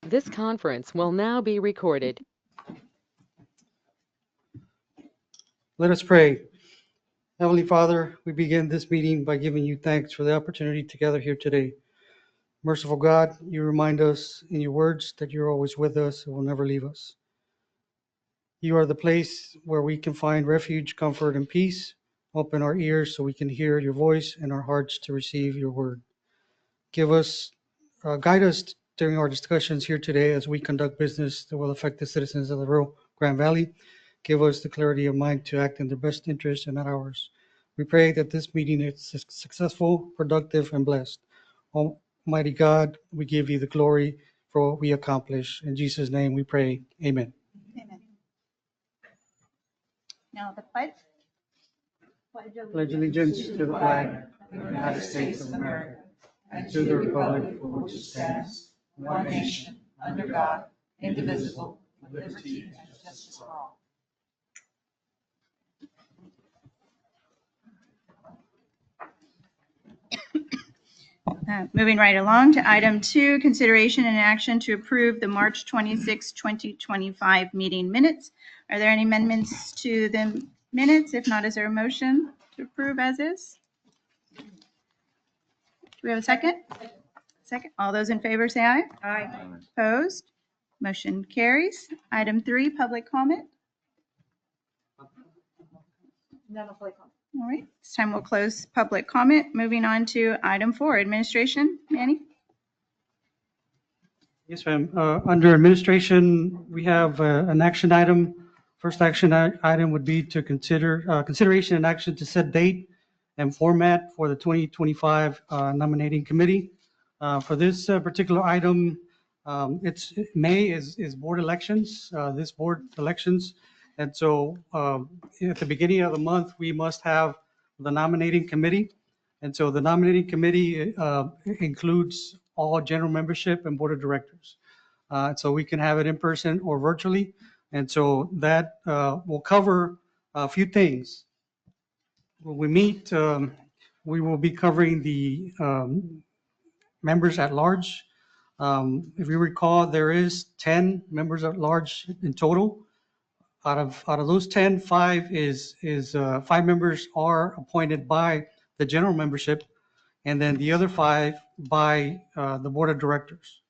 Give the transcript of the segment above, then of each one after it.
This conference will now be recorded. Let us pray. Heavenly Father, we begin this meeting by giving you thanks for the opportunity to gather here today. Merciful God, you remind us in your words that you're always with us and will never leave us. You are the place where we can find refuge, comfort, and peace. Open our ears so we can hear your voice and our hearts to receive your word. Guide us during our discussions here today as we conduct business that will affect the citizens of the Rio Grande Valley. Give us the clarity of mind to act in their best interest and not ours. We pray that this meeting is successful, productive, and blessed. Almighty God, we give you the glory for what we accomplish. In Jesus' name we pray. Amen. Amen. Now the pledge. Pledge allegiance to the flag of the United States of America and to the republic for which it stands, one nation, under God, indivisible, with liberty and justice for all. Moving right along to item 2, consideration and action to approve the March 26, 2025 meeting minutes. Are there any amendments to the minutes? If not, is there a motion to approve as is? Do we have a second? Second. All those in favor say aye. Aye. Opposed? Motion carries. Item 3, public comment. None of public comment. All right, this time we'll close public comment. Moving on to item 4, administration. Manny? Yes, ma'am. Under administration, we have an action item. First action item would be to consider consideration and action to set date and format for the 2025 nominating committee. For this particular item, it's May is board elections, this board elections. And so at the beginning of the month, we must have the nominating committee. And so the nominating committee includes all general membership and board of directors. So we can have it in person or virtually. And so that will cover a few things. When we meet, we will be covering the members at large. If you recall, there is 10 members at large in total. Out of those 10, five members are appointed by the general membership, and then the other 5 by the board of directors.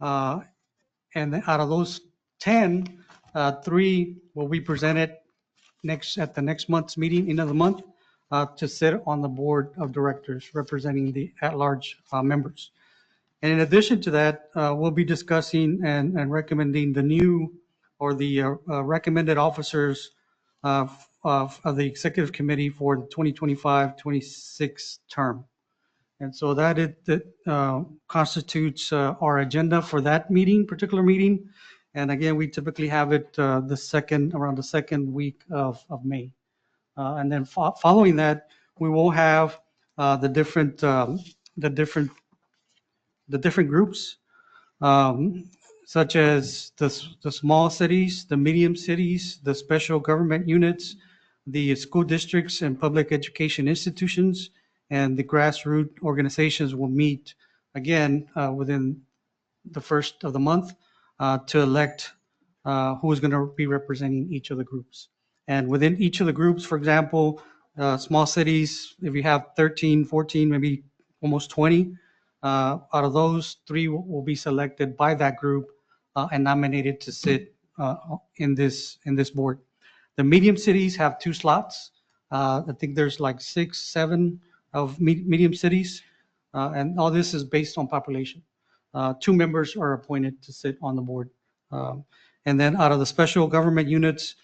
And then out of those 10, 3 will be presented at the next month's meeting, end of the month, to sit on the board of directors representing the at-large members. And in addition to that, we'll be discussing and recommending the new or the recommended officers of the executive committee for the 2025-26 term. And so that constitutes our agenda for that particular meeting. And again, we typically have it around the second week of May. And then following that, we will have the different groups, such as the small cities, the medium cities, the special government units, the school districts and public education institutions, and the grassroots organizations will meet again within the first of the month to elect who is going to be representing each of the groups. And within each of the groups, for example, small cities, if you have 13, 14, maybe almost 20, out of those, 3 will be selected by that group and nominated to sit in this board. The medium cities have 2 slots. I think there's like 6, 7 of medium cities, and all this is based on population. 2 members are appointed to sit on the board. And then out of the special government units,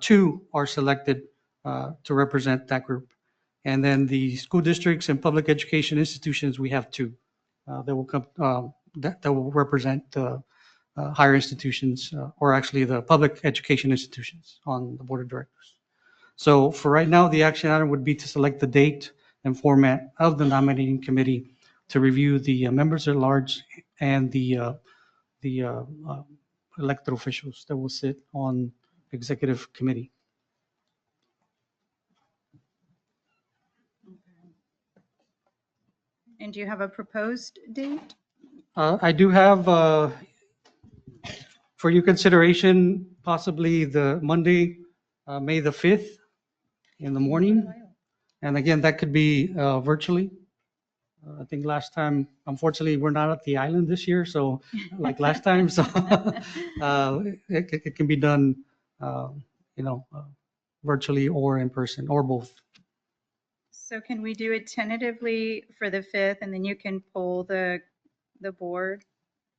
2 are selected to represent that group. And then the school districts and public education institutions, we have 2 that will come that will represent higher institutions, or actually the public education institutions on the board of directors. So for right now, the action item would be to select the date and format of the nominating committee to review the members at large and the elected officials that will sit on executive committee. And do you have a proposed date? I do have For your consideration, possibly the Monday, May the 5th in the morning. And again, that could be virtually. I think last time, unfortunately, we're not at the island this year, so like last time, so it can be done, you know, virtually or in person or both. So can we do it tentatively for the 5th, and then you can poll the board?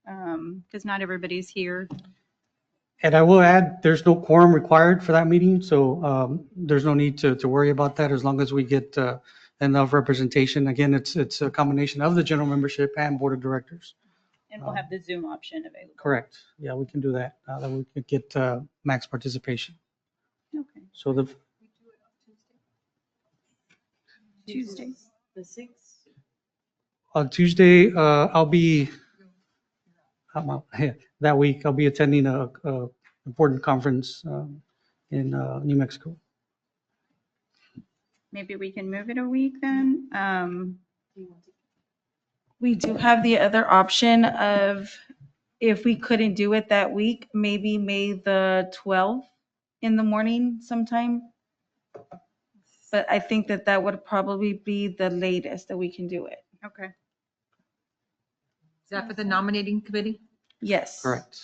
Because not everybody's here. And I will add, there's no quorum required for that meeting, so there's no need to worry about that as long as we get enough representation. Again, it's a combination of the general membership and board of directors. And we'll have the Zoom option available. Correct. Yeah, we can do that. That we could get max participation. Okay. So the Tuesday. The 6th. on Tuesday, I'll be that week. I'll be attending a important conference in New Mexico. Maybe we can move it a week then. We do have the other option of, if we couldn't do it that week, maybe May the 12th in the morning sometime. But I think that that would probably be the latest that we can do it. Okay. Is that for the nominating committee? Yes. Correct.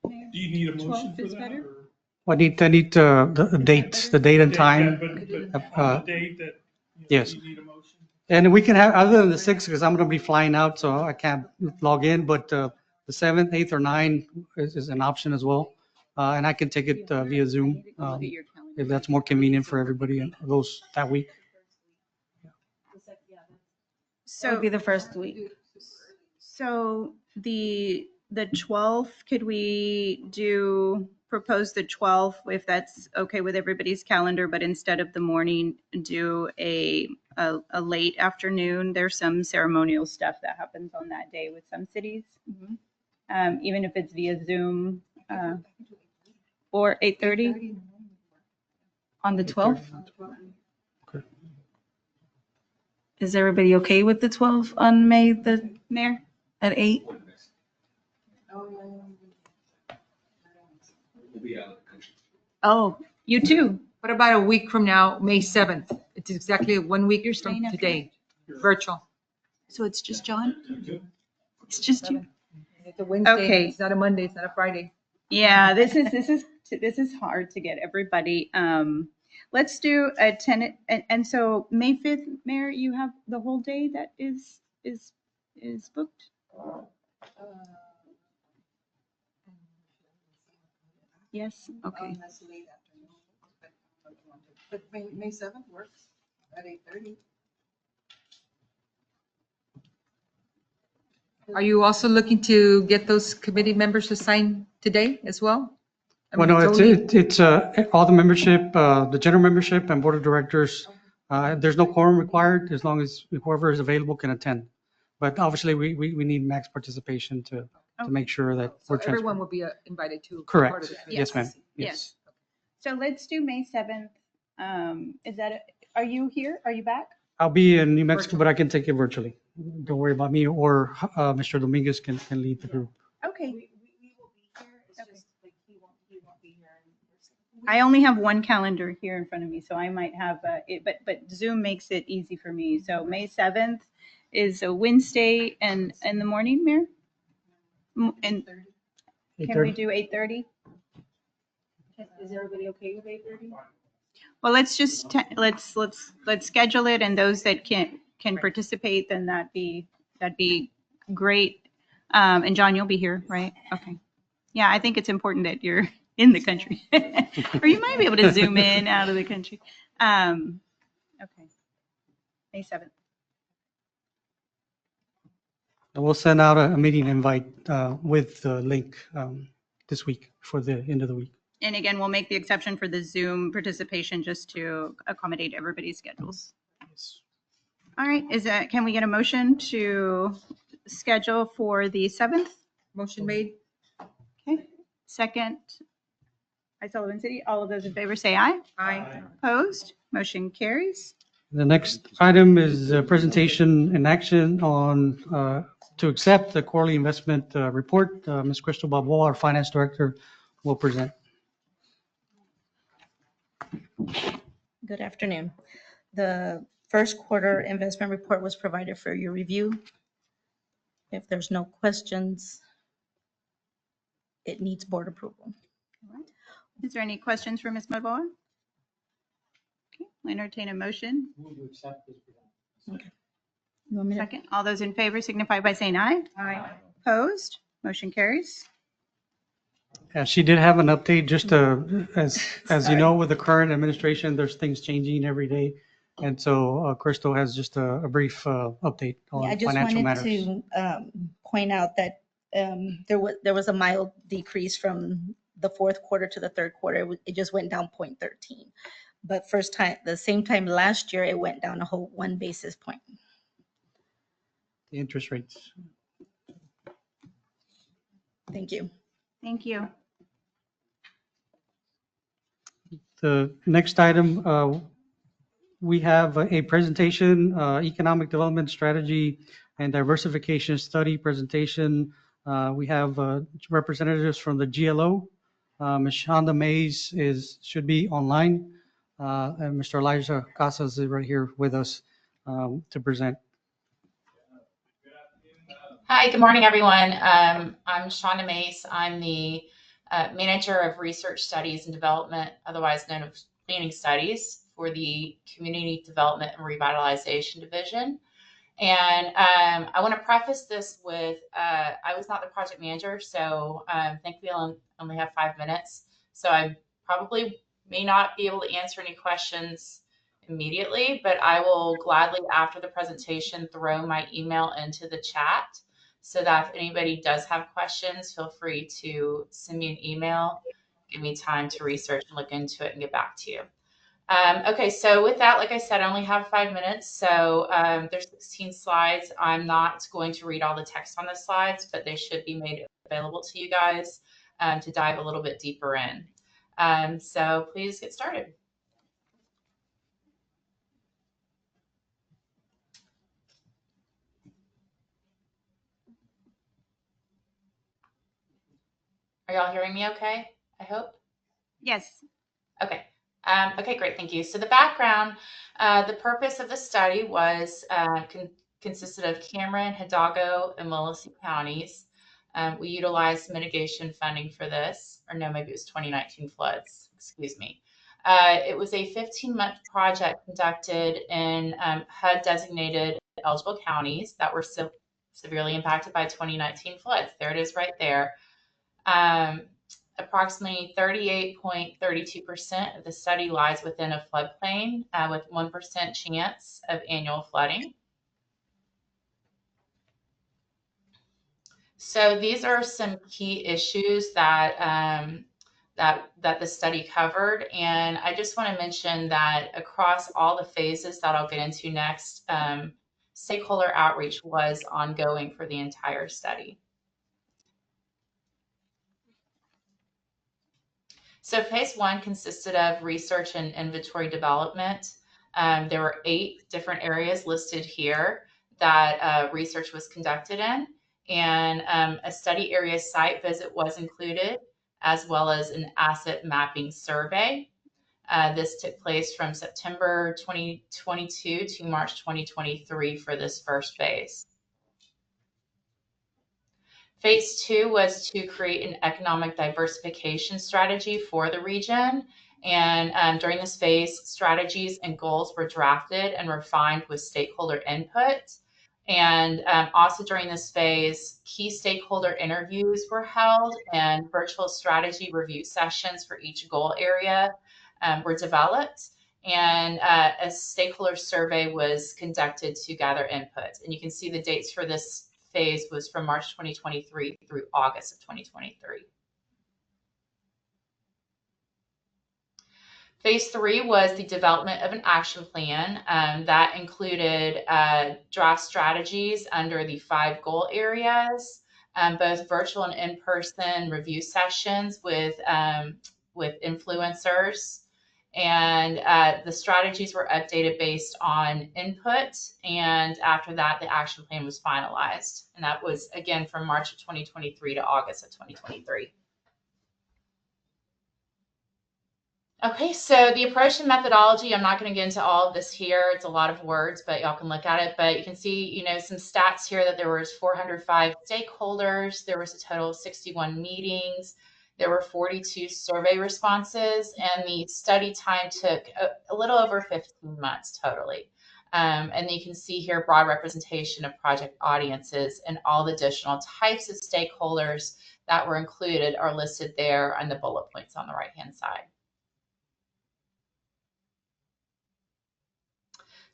Do you need a 12th motion for is that? better? or- I need the dates, the date and Yeah, time. but Uh, the date that, yes. you need a motion. And we can have, other than the 6th, because I'm going to be flying out, so I can't log in, but the 7th, 8th, or 9th is an option as well. And I can take it via Zoom if that's more convenient for everybody and those that week. That would So, be the first week. so the 12th, could we propose the 12th if that's okay with everybody's calendar, but instead of the morning, do a late afternoon? There's some ceremonial stuff that happens on that day with some cities. Even if it's via Zoom, or 8:30? On the 12th? Okay. Is everybody okay with the 12th on May the, Mayor? at 8? Oh, you too. What about a week from now, May 7th? It's exactly 1 week You're staying from after today, virtual. So it's just John? It's just you? It's a Wednesday, Okay. it's not a Monday, it's not a Friday. Yeah, this is hard to get everybody. Let's do a tenant, and so May 5th, Mayor, you have the whole day that is booked? Yes, okay. But May 7th works at 8:30. Are you also looking to get those committee members to sign today as well? I Well, mean, no, totally- it's all the membership, the general membership and board of directors. There's no quorum required as long as whoever is available can attend. But obviously, we need max participation to make sure that So we're everyone transparent. will be invited to. be part of Correct. the committee. Yes, ma'am. Yes. Yes. So let's do May 7th. Are you here? Are you back? I'll be in New Mexico, but I can take it virtually. Don't worry about me, or Mr. Dominguez can lead the group. Okay. We will be here. It's Okay. just like he won't be here in person. I only have one calendar here in front of me, so I might have it, but Zoom makes it easy for me. So May 7th is a Wednesday and in the morning, Mayor? And can we 8:30? do 8:30? Is everybody okay with 8:30? Well, let's just, let's schedule it, and those that can participate, then that'd be great. And John, you'll be here, right? Okay. Yeah, I think it's important that you're in the country. Or you might be able to zoom in out of the country. Okay. May 7th. And we'll send out a meeting invite with the link this week for the end of the week. And again, we'll make the exception for the Zoom participation just to accommodate everybody's schedules. All right, can we get a motion to schedule for the 7th? Motion made. Okay, second, by Sullivan City. All of those in favor say aye. Aye. Opposed? Motion carries. The next item is a presentation and action on to accept the quarterly investment report. Ms. Crystal Balboa, our Finance Director, will present. Good afternoon. The first quarter investment report was provided for your review. If there's no questions, it needs board approval. Is there any questions for Ms. Balboa? Okay, I'll entertain a motion. You want me to- Second, all those in favor signify by saying aye. Aye. Opposed? Motion carries. She did have an update, just as you know, with the current administration, there's things changing every day. And so Crystal has just a brief update Yeah, I on just financial wanted matters. to point out that there was a mild decrease from the fourth quarter to the third quarter. It just went down 0.13. But the same time last year, it went down a whole 1 basis point. The interest rates. Thank you. Thank you. The next item, we have a presentation, Economic Development Strategy and Diversification Study presentation. We have representatives from the GLO. Ms. Shonda Mays should be online. And Mr. Elijah Casas is right here with us to present. Hi, good morning, everyone. I'm Shonda Mace. I'm the Manager of Research Studies and Development, otherwise known as Planning Studies, for the Community Development and Revitalization Division. And I want to preface this with, I was not the project manager, so thankfully I only have 5 minutes. So I probably may not be able to answer any questions immediately, but I will gladly, after the presentation, throw my email into the chat so that if anybody does have questions, feel free to send me an email, give me time to research and look into it and get back to you. Okay, so with that, like I said, I only have 5 minutes. So there's 16 slides. I'm not going to read all the text on the slides, but they should be made available to you guys to dive a little bit deeper in. So please get started. Are y'all hearing me okay? I hope. Yes. Okay. Okay, great. Thank you. So the background, the purpose of the study was consisted of Cameron, Hidalgo, and Willacy counties. We utilized mitigation funding for this, or no, maybe it was 2019 floods. Excuse me. It was a 15-month project conducted in HUD-designated eligible counties that were severely impacted by 2019 floods. There it is right there. Approximately 38.32% of the study lies within a floodplain with 1% chance of annual flooding. So these are some key issues that that the study covered, and I just want to mention that across all the phases that I'll get into next, stakeholder outreach was ongoing for the entire study. So phase 1 consisted of research and inventory development. There were 8 different areas listed here that research was conducted in, and a study area site visit was included, as well as an asset mapping survey. This took place from September 2022 to March 2023 for this first phase. Phase 2 was to create an economic diversification strategy for the region. And during this phase, strategies and goals were drafted and refined with stakeholder input. And also during this phase, key stakeholder interviews were held and virtual strategy review sessions for each goal area were developed. And a stakeholder survey was conducted to gather input. And you can see the dates for this phase was from March 2023 through August of 2023. Phase 3 was the development of an action plan that included draft strategies under the 5 goal areas, both virtual and in-person review sessions with influencers, And the strategies were updated based on input. And after that, the action plan was finalized. And that was, again, from March of 2023 to August of 2023. Okay, so the approach and methodology, I'm not going to get into all of this here. It's a lot of words, but y'all can look at it. But you can see, some stats here that there was 405 stakeholders. There was a total of 61 meetings. There were 42 survey responses, and the study time took a little over 15 months totally. And you can see here broad representation of project audiences, and all the additional types of stakeholders that were included are listed there on the bullet points on the right-hand side.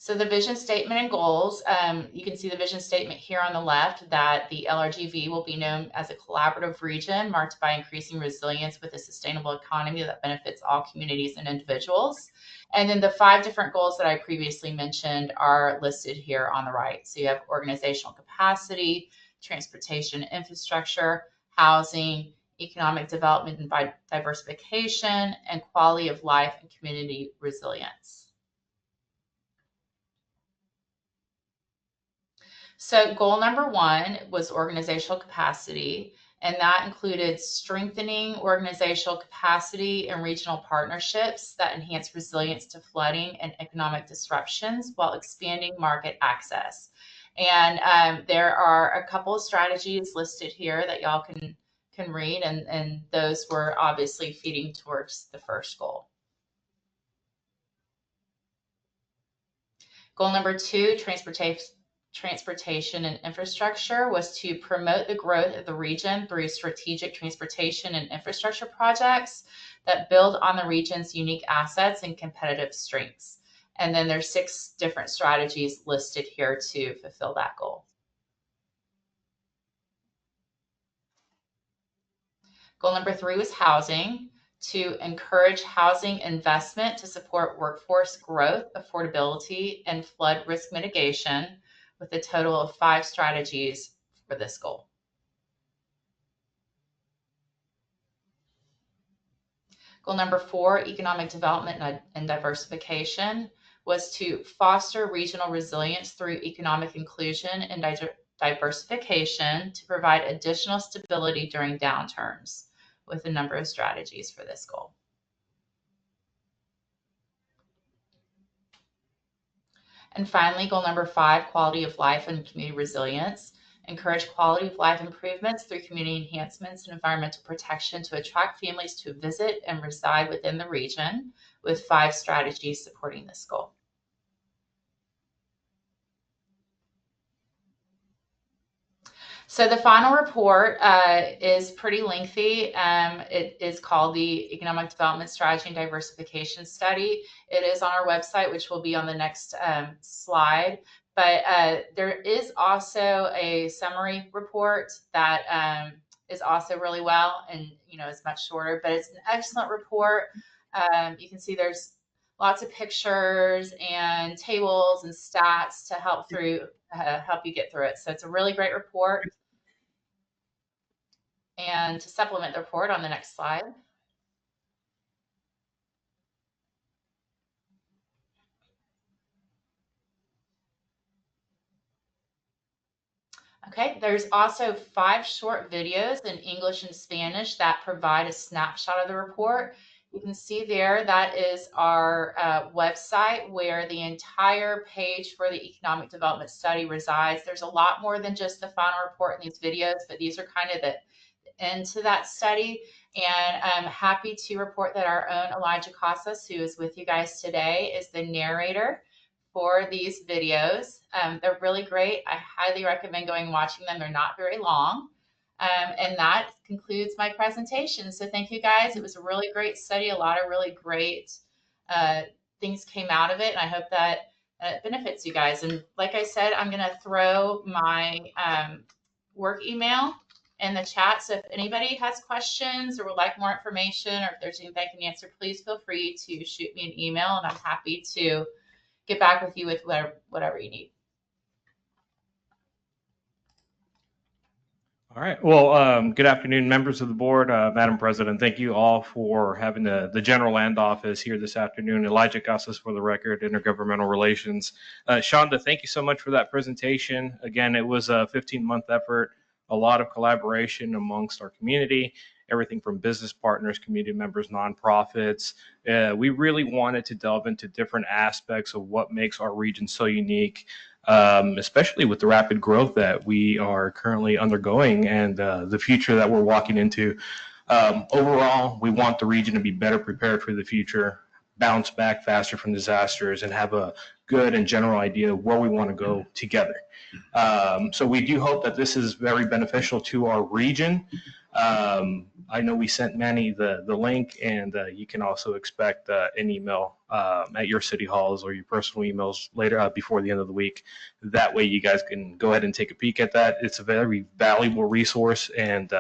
So the vision statement and goals, you can see the vision statement here on the left, that the LRGV will be known as a collaborative region marked by increasing resilience with a sustainable economy that benefits all communities and individuals. And then the 5 different goals that I previously mentioned are listed here on the right. So you have organizational capacity, transportation infrastructure, housing, economic development and diversification, and quality of life and community resilience. So goal number 1 was organizational capacity, and that included strengthening organizational capacity and regional partnerships that enhance resilience to flooding and economic disruptions while expanding market access. And there are a couple of strategies listed here that y'all can read, and those were obviously feeding towards the first goal. Goal number 2, transportation and infrastructure, was to promote the growth of the region through strategic transportation and infrastructure projects that build on the region's unique assets and competitive strengths. And then there's 6 different strategies listed here to fulfill that goal. Goal number 3 was housing, to encourage housing investment to support workforce growth, affordability, and flood risk mitigation, with a total of 5 strategies for this goal. Goal number 4, economic development and diversification, was to foster regional resilience through economic inclusion and diversification to provide additional stability during downturns, with a number of strategies for this goal. And finally, goal number 5, quality of life and community resilience, encourage quality of life improvements through community enhancements and environmental protection to attract families to visit and reside within the region, with 5 strategies supporting this goal. So the final report is pretty lengthy. It is called the Economic Development Strategy and Diversification Study. It is on our website, which will be on the next slide. But there is also a summary report that is also really well, and it's much shorter, but it's an excellent report. You can see there's lots of pictures and tables and stats to help you get through it. So it's a really great report. And to supplement the report on the next slide. Okay, there's also 5 short videos in English and Spanish that provide a snapshot of the report. You can see there that is our website, where the entire page for the economic development study resides. There's a lot more than just the final report in these videos, but these are kind of the into that study. And I'm happy to report that our own Elijah Casas, who is with you guys today, is the narrator for these videos. They're really great. I highly recommend going and watching them. They're not very long. And that concludes my presentation. So thank you guys. It was a really great study. A lot of really great things came out of it. And I hope that it benefits you guys. And like I said, I'm going to throw my work email in the chat. So if anybody has questions or would like more information, or if there's anything I can answer, please feel free to shoot me an email, and I'm happy to get back with you with whatever you need. All right. Well, good afternoon, members of the board, Madam President. Thank you all for having the General Land Office here this afternoon. Elijah Casas for the record, Intergovernmental Relations. Shonda, thank you so much for that presentation. Again, it was a 15-month effort, a lot of collaboration amongst our community, everything from business partners, community members, nonprofits. We really wanted to delve into different aspects of what makes our region so unique. Especially with the rapid growth that we are currently undergoing and the future that we're walking into. Overall, we want the region to be better prepared for the future, bounce back faster from disasters, and have a good and general idea of where we want to go together. So we do hope that this is very beneficial to our region. I know we sent Manny the link, and you can also expect an email at your city halls or your personal emails later before the end of the week. That way you guys can go ahead and take a peek at that. It's a very valuable resource, and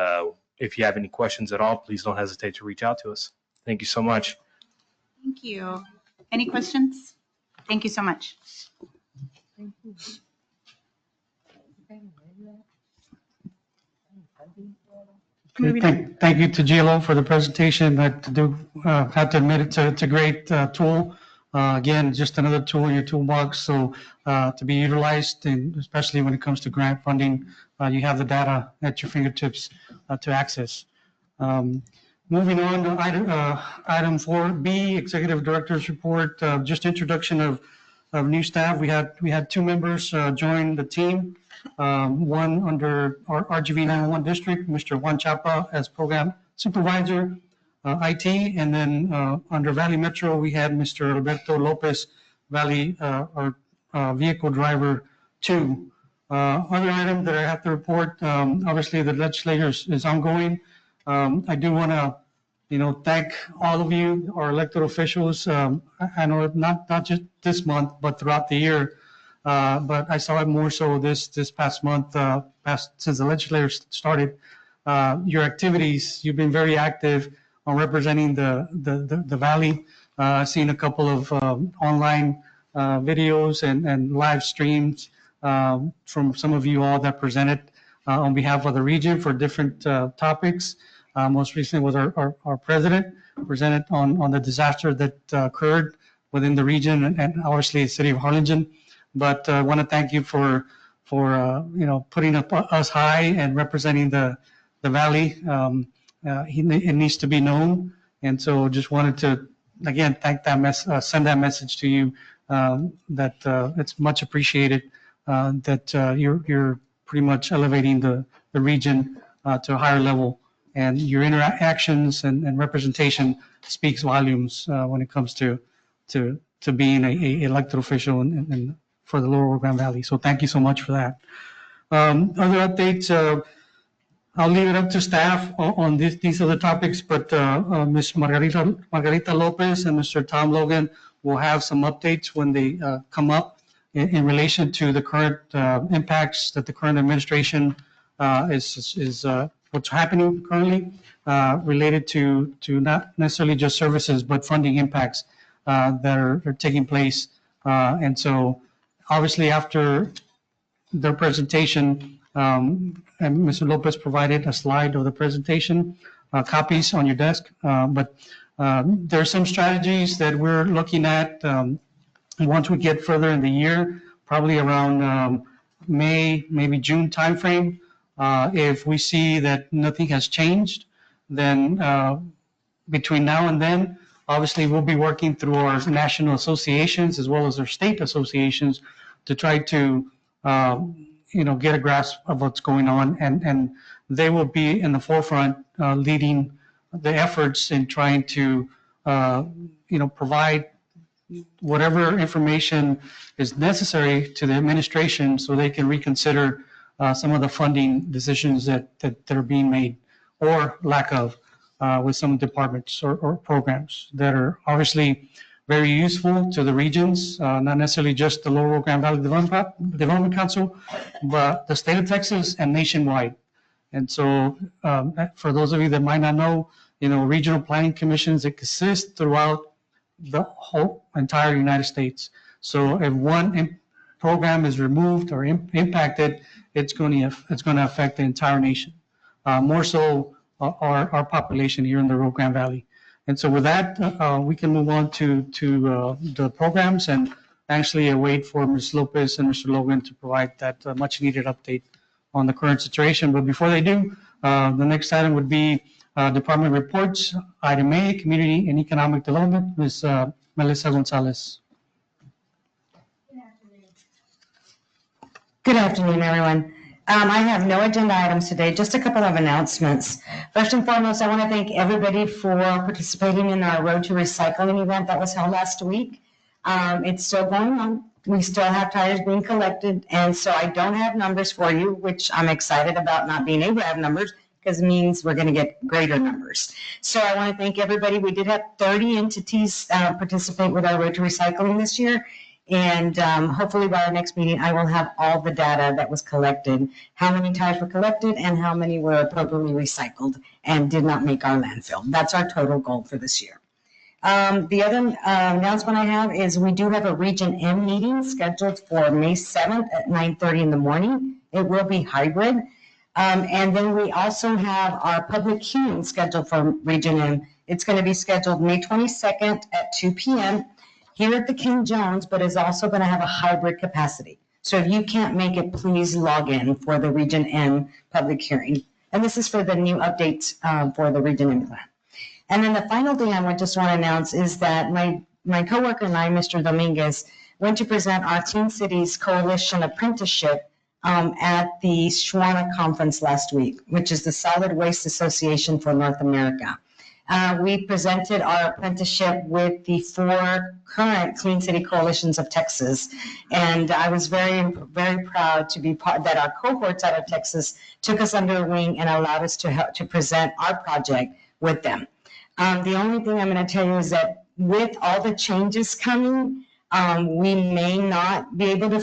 if you have any questions at all, please don't hesitate to reach out to us. Thank you so much. Thank you. Any questions? Thank you so much. Thank you to GLO for the presentation. I have to admit it's a great tool. Again, just another tool in your toolbox. So to be utilized, and especially when it comes to grant funding, you have the data at your fingertips to access. Moving on to item 4B, Executive Director's Report. Just introduction of new staff. We had 2 members join the team. One under our RGV 911 district, Mr. Juan Chapa as program supervisor, IT, and then under Valley Metro, we had Mr. Alberto Lopez, Valley our vehicle driver 2. Other item that I have to report, obviously the legislature is ongoing. I do want to, thank all of you, our elected officials. I know not just this month, but throughout the year. But I saw it more so this past month, since the legislature started. Your activities, you've been very active on representing the Valley. I've seen a couple of online videos and live streams from some of you all that presented on behalf of the region for different topics. Most recently was our president presented on the disaster that occurred within the region and obviously the city of Harlingen. But I want to thank you for putting us high and representing the Valley. It needs to be known, and so just wanted to again thank send that message to you that it's much appreciated that you're pretty much elevating the region to a higher level, and your interactions and representation speaks volumes when it comes to being a elected official and for the Lower Rio Grande Valley. So thank you so much for that. Other updates, I'll leave it up to staff on these other topics, but Ms. Margarita Lopez and Mr. Tom Logan will have some updates when they come up in relation to the current impacts that the current administration is what's happening currently related to not necessarily just services, but funding impacts that are taking place. And so obviously after their presentation, and Mr. Lopez provided a slide of the presentation, copies on your desk. But there are some strategies that we're looking at once we get further in the year, probably around May, maybe June timeframe. If we see that nothing has changed, then between now and then, obviously we'll be working through our national associations as well as our state associations to try to get a grasp of what's going on, and they will be in the forefront leading the efforts in trying to provide whatever information is necessary to the administration so they can reconsider some of the funding decisions that are being made or lack of with some departments or programs that are obviously very useful to the regions, not necessarily just the Lower Rio Grande Valley Development Council, but the state of Texas and nationwide. And so for those of you that might not know, regional planning commissions exist throughout the whole entire United States. So if one program is removed or impacted, it's going to affect the entire nation. more so our population here in the Rio Grande Valley. And so with that, we can move on to the programs and actually wait for Ms. Lopez and Mr. Logan to provide that much needed update on the current situation. But before they do, the next item would be department reports. Item A, Community and Economic Development, Ms. Melissa Gonzalez. Good afternoon, everyone. I have no agenda items today, just a couple of announcements. First and foremost, I want to thank everybody for participating in our Road to Recycling event that was held last week. It's still going on. We still have tires being collected, and so I don't have numbers for you, which I'm excited about not being able to have numbers because it means we're going to get greater numbers. So I want to thank everybody. We did have 30 entities participate with our Road to Recycling this year. And hopefully by our next meeting, I will have all the data that was collected, how many tires were collected and how many were appropriately recycled and did not make our landfill. That's our total goal for this year. The other announcement I have is we do have a Region M meeting scheduled for May 7th at 9:30 in the morning. It will be hybrid. And then we also have our public hearing scheduled for Region M. It's going to be scheduled May 22nd at 2 p.m. here at the King Jones, but is also going to have a hybrid capacity. So if you can't make it, please log in for the Region M public hearing. And this is for the new updates for the Region M plan. And then the final thing I just want to announce is that my coworker and I, Mr. Dominguez, went to present our Teen Cities Coalition Apprenticeship at the Schwana Conference last week, which is the Solid Waste Association for North America. We presented our apprenticeship with the 4 current Clean City Coalitions of Texas. And I was very, very proud to be part that our cohorts out of Texas took us under their wing and allowed us to help to present our project with them. The only thing I'm going to tell you is that with all the changes coming, we may not be able to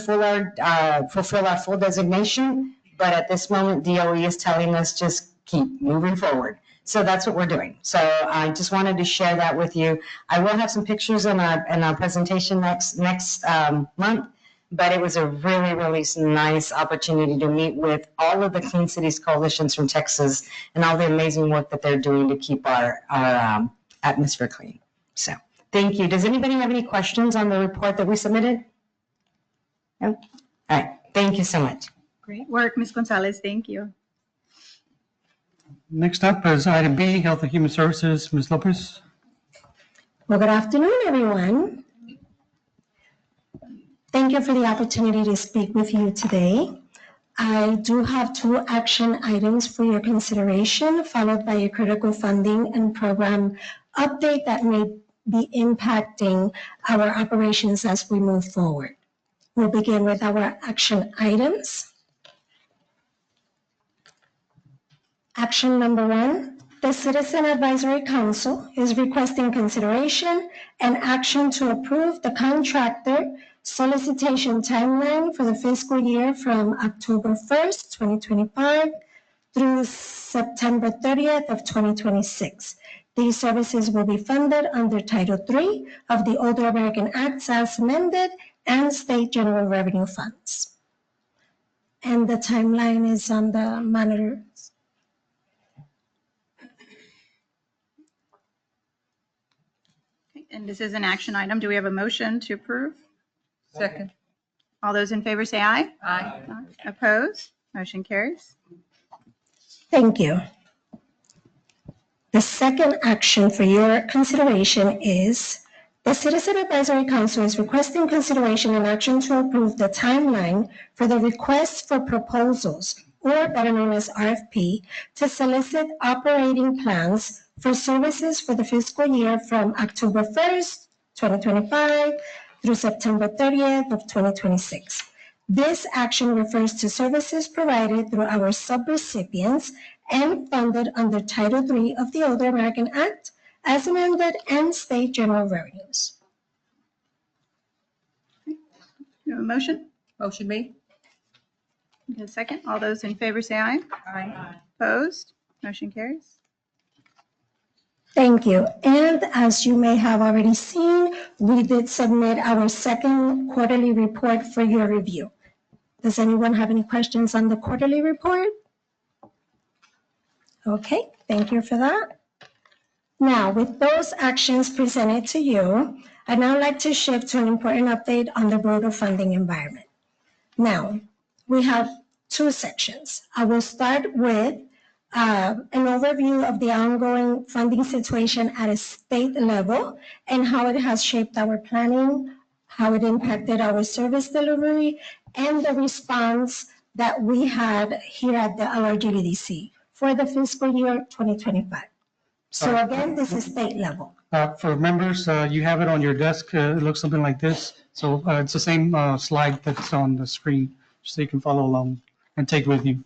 fulfill our full designation, but at this moment, DOE is telling us just keep moving forward. So that's what we're doing. So I just wanted to share that with you. I will have some pictures in our presentation next month, but it was a really, really nice opportunity to meet with all of the Clean Cities Coalitions from Texas and all the amazing work that they're doing to keep our atmosphere clean. So thank you. Does anybody have any questions on the report that we submitted? No? All right. Thank you so much. Great work, Ms. Gonzalez. Thank you. Next up is item B, Health and Human Services, Ms. Lopez. Well, good afternoon, everyone. Thank you for the opportunity to speak with you today. I do have 2 action items for your consideration, followed by a critical funding and program update that may be impacting our operations as we move forward. We'll begin with our action items. Action number 1, the Citizen Advisory Council is requesting consideration and action to approve the contractor solicitation timeline for the fiscal year from October 1st, 2025 through September 30th of 2026. These services will be funded under Title III of the Older American Act as amended and state general revenue funds. And the timeline is on the monitor. And this is an action item. Do we have a motion to approve? Second. All those in favor say aye. Aye. Opposed? Motion carries. Thank you. The second action for your consideration is the Citizen Advisory Council is requesting consideration and action to approve the timeline for the request for proposals, or better known as RFP, to solicit operating plans for services for the fiscal year from October 1st, 2025 through September 30th of 2026. This action refers to services provided through our subrecipients and funded under Title III of the Older American Act as amended and state general revenues. You have a motion? Motion made. A second. All those in favor say aye. Aye. Opposed? Motion carries. Thank you. And as you may have already seen, we did submit our second quarterly report for your review. Does anyone have any questions on the quarterly report? Okay, thank you for that. Now, with those actions presented to you, I'd now like to shift to an important update on the broader funding environment. Now, we have two sections. I will start with an overview of the ongoing funding situation at a state level and how it has shaped our planning, how it impacted our service delivery, and the response that we had here at the LRGVDC for the fiscal year 2025. So again, this is state level. For members, you have it on your desk. It looks something like this. So it's the same slide that's on the screen, so you can follow along and take with you.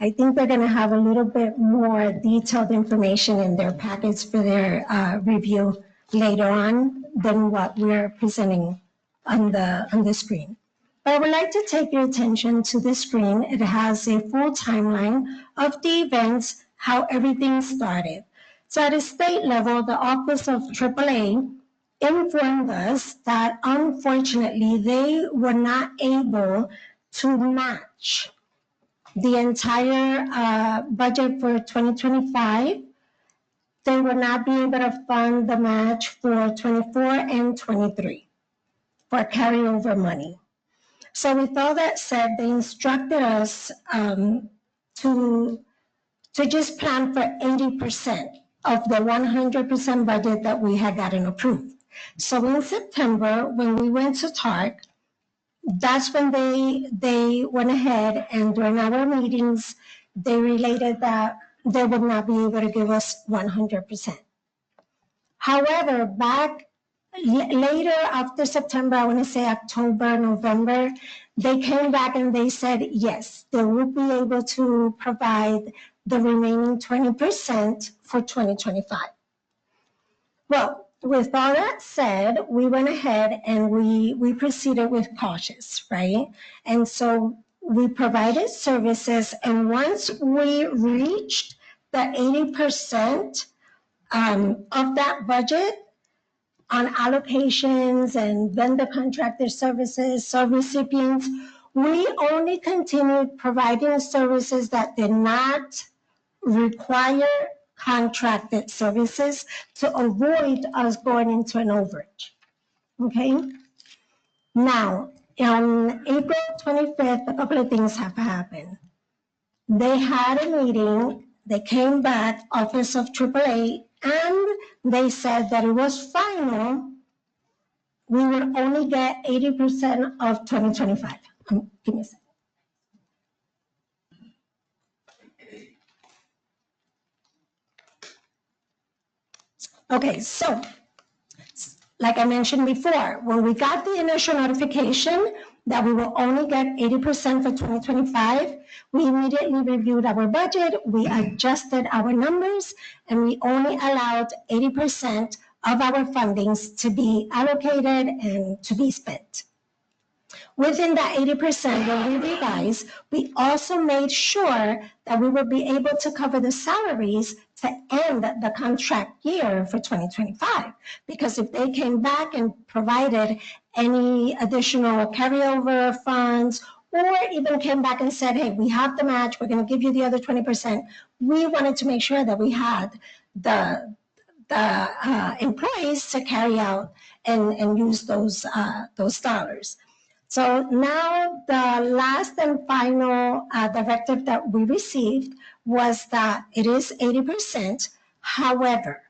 I think they're going to have a little bit more detailed information in their packets for their review later on than what we're presenting on the screen. But I would like to take your attention to the screen. It has a full timeline of the events, how everything started. So at a state level, the Office of AAA informed us that unfortunately they were not able to match the entire budget for 2025. They will not be able to fund the match for 24 and 23 for carryover money. So with all that said, they instructed us to just plan for 80% of the 100% budget that we had gotten approved. So in September, when we went to TARC, that's when they went ahead and during our meetings, they related that they would not be able to give us 100%. However, back later after September, I want to say October, November, they came back and they said, yes, they would be able to provide the remaining 20% for 2025. Well, with all that said, we went ahead and we proceeded with cautious, right? And so we provided services, and once we reached the 80% of that budget on allocations and vendor contractor services, recipients, we only continued providing services that did not require contracted services to avoid us going into an overage. Okay? Now, on April 25th, a couple of things have happened. They had a meeting, they came back, Office of AAA, and they said that it was final. We would only get 80% of 2025. Give me a second. Okay, so like I mentioned before, when we got the initial notification that we will only get 80% for 2025, we immediately reviewed our budget, we adjusted our numbers, and we only allowed 80% of our fundings to be allocated and to be spent. Within that 80%, when we revised, we also made sure that we would be able to cover the salaries to end the contract year for 2025. Because if they came back and provided any additional carryover funds, or even came back and said, hey, we have the match, we're going to give you the other 20%, we wanted to make sure that we had the employees to carry out and use those dollars. So now the last and final directive that we received was that it is 80%. However,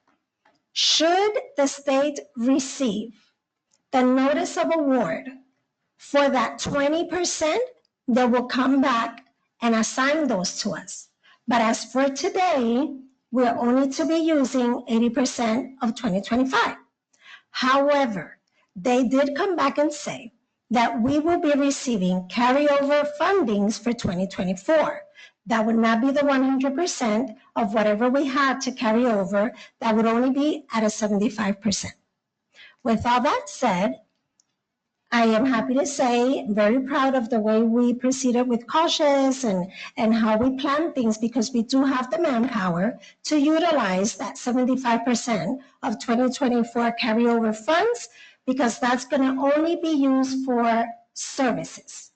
should the state receive the notice of award for that 20%, they will come back and assign those to us. But as for today, we're only to be using 80% of 2025. However, they did come back and say that we will be receiving carryover fundings for 2024. That would not be the 100% of whatever we had to carry over. That would only be at a 75%. With all that said, I am happy to say, very proud of the way we proceeded with cautious and how we plan things, because we do have the manpower to utilize that 75% of 2024 carryover funds, because that's going to only be used for services.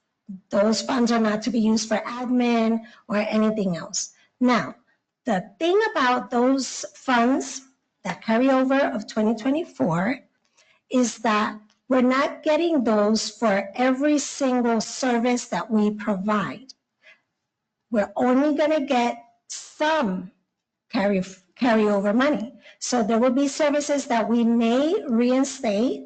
Those funds are not to be used for admin or anything else. Now, the thing about those funds that carry over of 2024 is that we're not getting those for every single service that we provide. We're only going to get some carryover money. So there will be services that we may reinstate,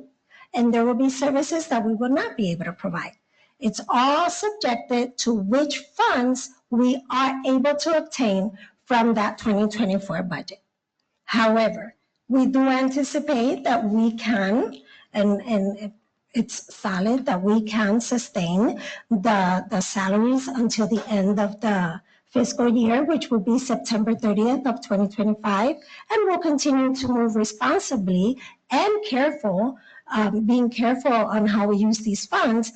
and there will be services that we will not be able to provide. It's all subjected to which funds we are able to obtain from that 2024 budget. However, we do anticipate that we can, and it's solid that we can sustain the salaries until the end of the fiscal year, which will be September 30th of 2025, and we'll continue to move responsibly and being careful on how we use these funds,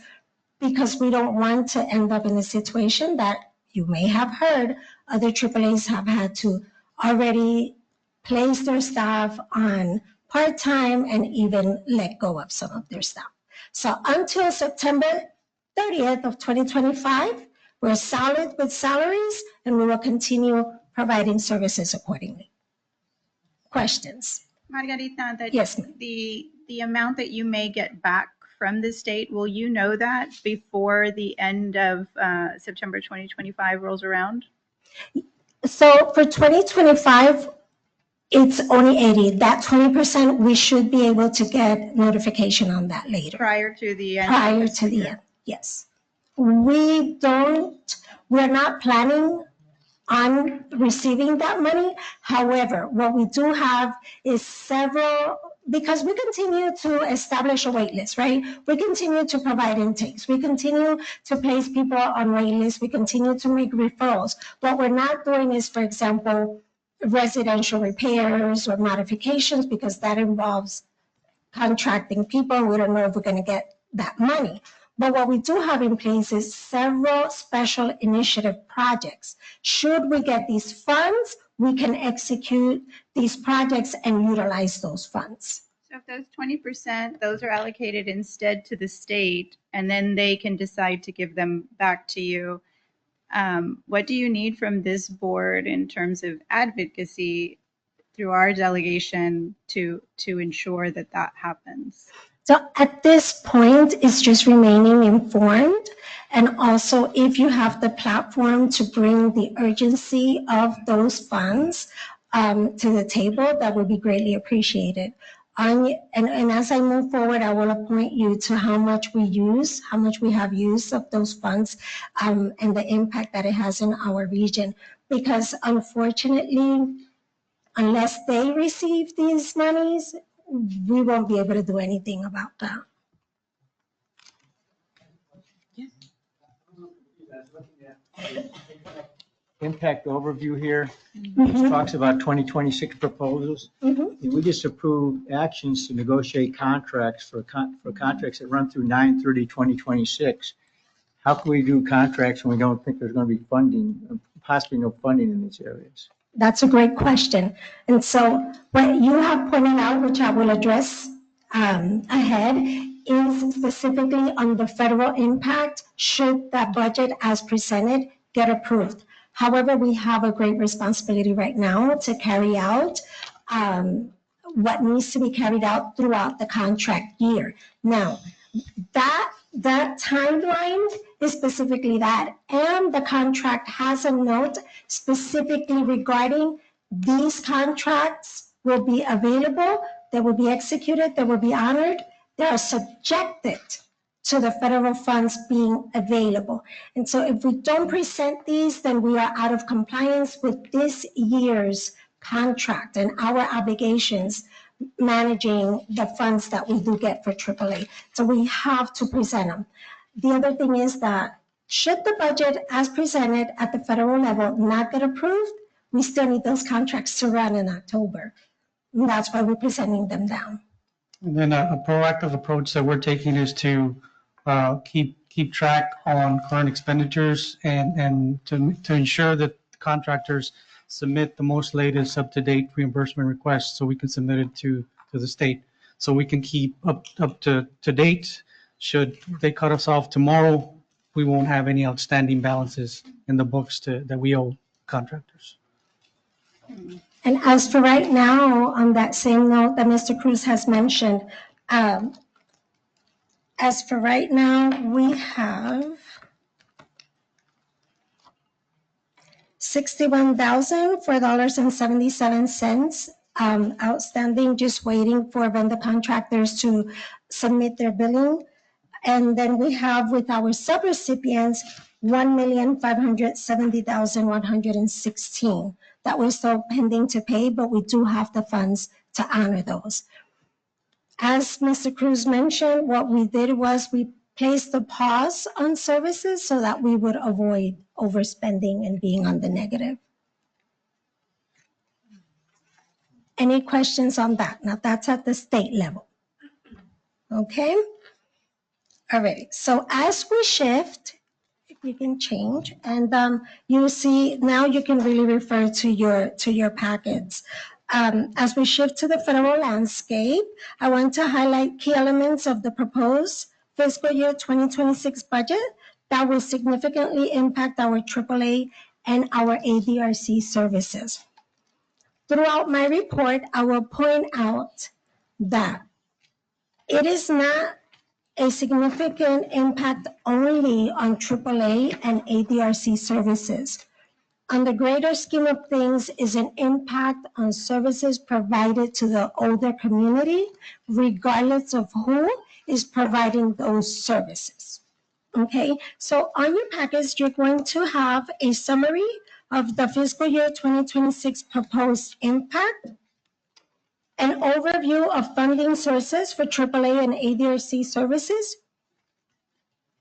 because we don't want to end up in a situation that you may have heard other AAAs have had to already place their staff on part-time and even let go of some of their staff. So until September 30th of 2025, we're solid with salaries, and we will continue providing services accordingly. Questions? Margarita, Yes, ma'am. the amount that you may get back from the state, will you know that before the end of September 2025 rolls around? So for 2025, it's only 80. That 20%, we should be able to get notification on that later. Prior to the end? Prior to the end, yes. We're not planning on receiving that money. However, what we do have is several, because we continue to establish a wait list, right? We continue to provide intakes. We continue to place people on wait lists. We continue to make referrals. What we're not doing is, for example, residential repairs or modifications, because that involves contracting people. We don't know if we're going to get that money. But what we do have in place is several special initiative projects. Should we get these funds, we can execute these projects and utilize those funds. So if those 20%, those are allocated instead to the state, and then they can decide to give them back to you, what do you need from this board in terms of advocacy through our delegation to ensure that that happens? So at this point, it's just remaining informed. And also, if you have the platform to bring the urgency of those funds to the table, that would be greatly appreciated. And as I move forward, I will appoint you to how much we have used of those funds, and the impact that it has in our region. Because unfortunately, unless they receive these monies, we won't be able to do anything about that. Impact overview here, which talks about 2026 proposals. If we just approve actions to negotiate contracts for contracts that run through 9/30/2026, how can we do contracts when we don't think there's going to be funding, possibly no funding in these areas? That's a great question. And so what you have pointed out, which I will address ahead, is specifically on the federal impact should that budget as presented get approved. However, we have a great responsibility right now to carry out what needs to be carried out throughout the contract year. Now, that timeline is specifically that, and the contract has a note specifically regarding these contracts will be available, they will be executed, they will be honored, they are subjected to the federal funds being available. And so if we don't present these, then we are out of compliance with this year's contract and our obligations managing the funds that we do get for AAA. So we have to present them. The other thing is that should the budget as presented at the federal level not get approved, we still need those contracts to run in October. And that's why we're presenting them down. And then a proactive approach that we're taking is to keep track on current expenditures and to ensure that contractors submit the most latest up-to-date reimbursement requests so we can submit it to the state. So we can keep up to date. Should they cut us off tomorrow, we won't have any outstanding balances in the books that we owe. contractors. And as for right now, on that same note that Mr. Cruz has mentioned, as for right now, we have $61,004.77 outstanding, just waiting for vendor contractors to submit their billing. And then we have with our subrecipients, $1,570,116 that we're still pending to pay, but we do have the funds to honor those. As Mr. Cruz mentioned, what we did was we placed a pause on services so that we would avoid overspending and being on the negative. Any questions on that? Now that's at the state level. Okay? All right, so as we shift, if you can change, and you see now you can really refer to your packets. As we shift to the federal landscape, I want to highlight key elements of the proposed fiscal year 2026 budget that will significantly impact our AAA and our ADRC services. Throughout my report, I will point out that it is not a significant impact only on AAA and ADRC services. On the greater scheme of things is an impact on services provided to the older community, regardless of who is providing those services. Okay, so on your package, you're going to have a summary of the fiscal year 2026 proposed impact, an overview of funding sources for AAA and ADRC services,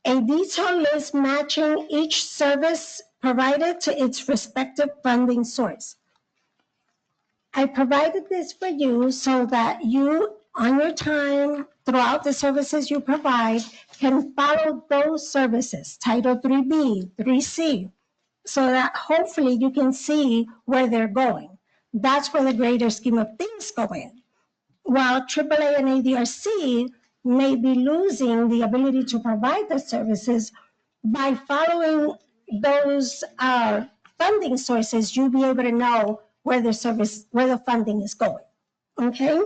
a detailed list matching each service provided to its respective funding source. I provided this for you so that you, on your time, throughout the services you provide, can follow those services, Title 3B, 3C, so that hopefully you can see where they're going. That's where the greater scheme of things go in. While AAA and ADRC may be losing the ability to provide the services, by following those funding sources, you'll be able to know where the funding is going. Okay?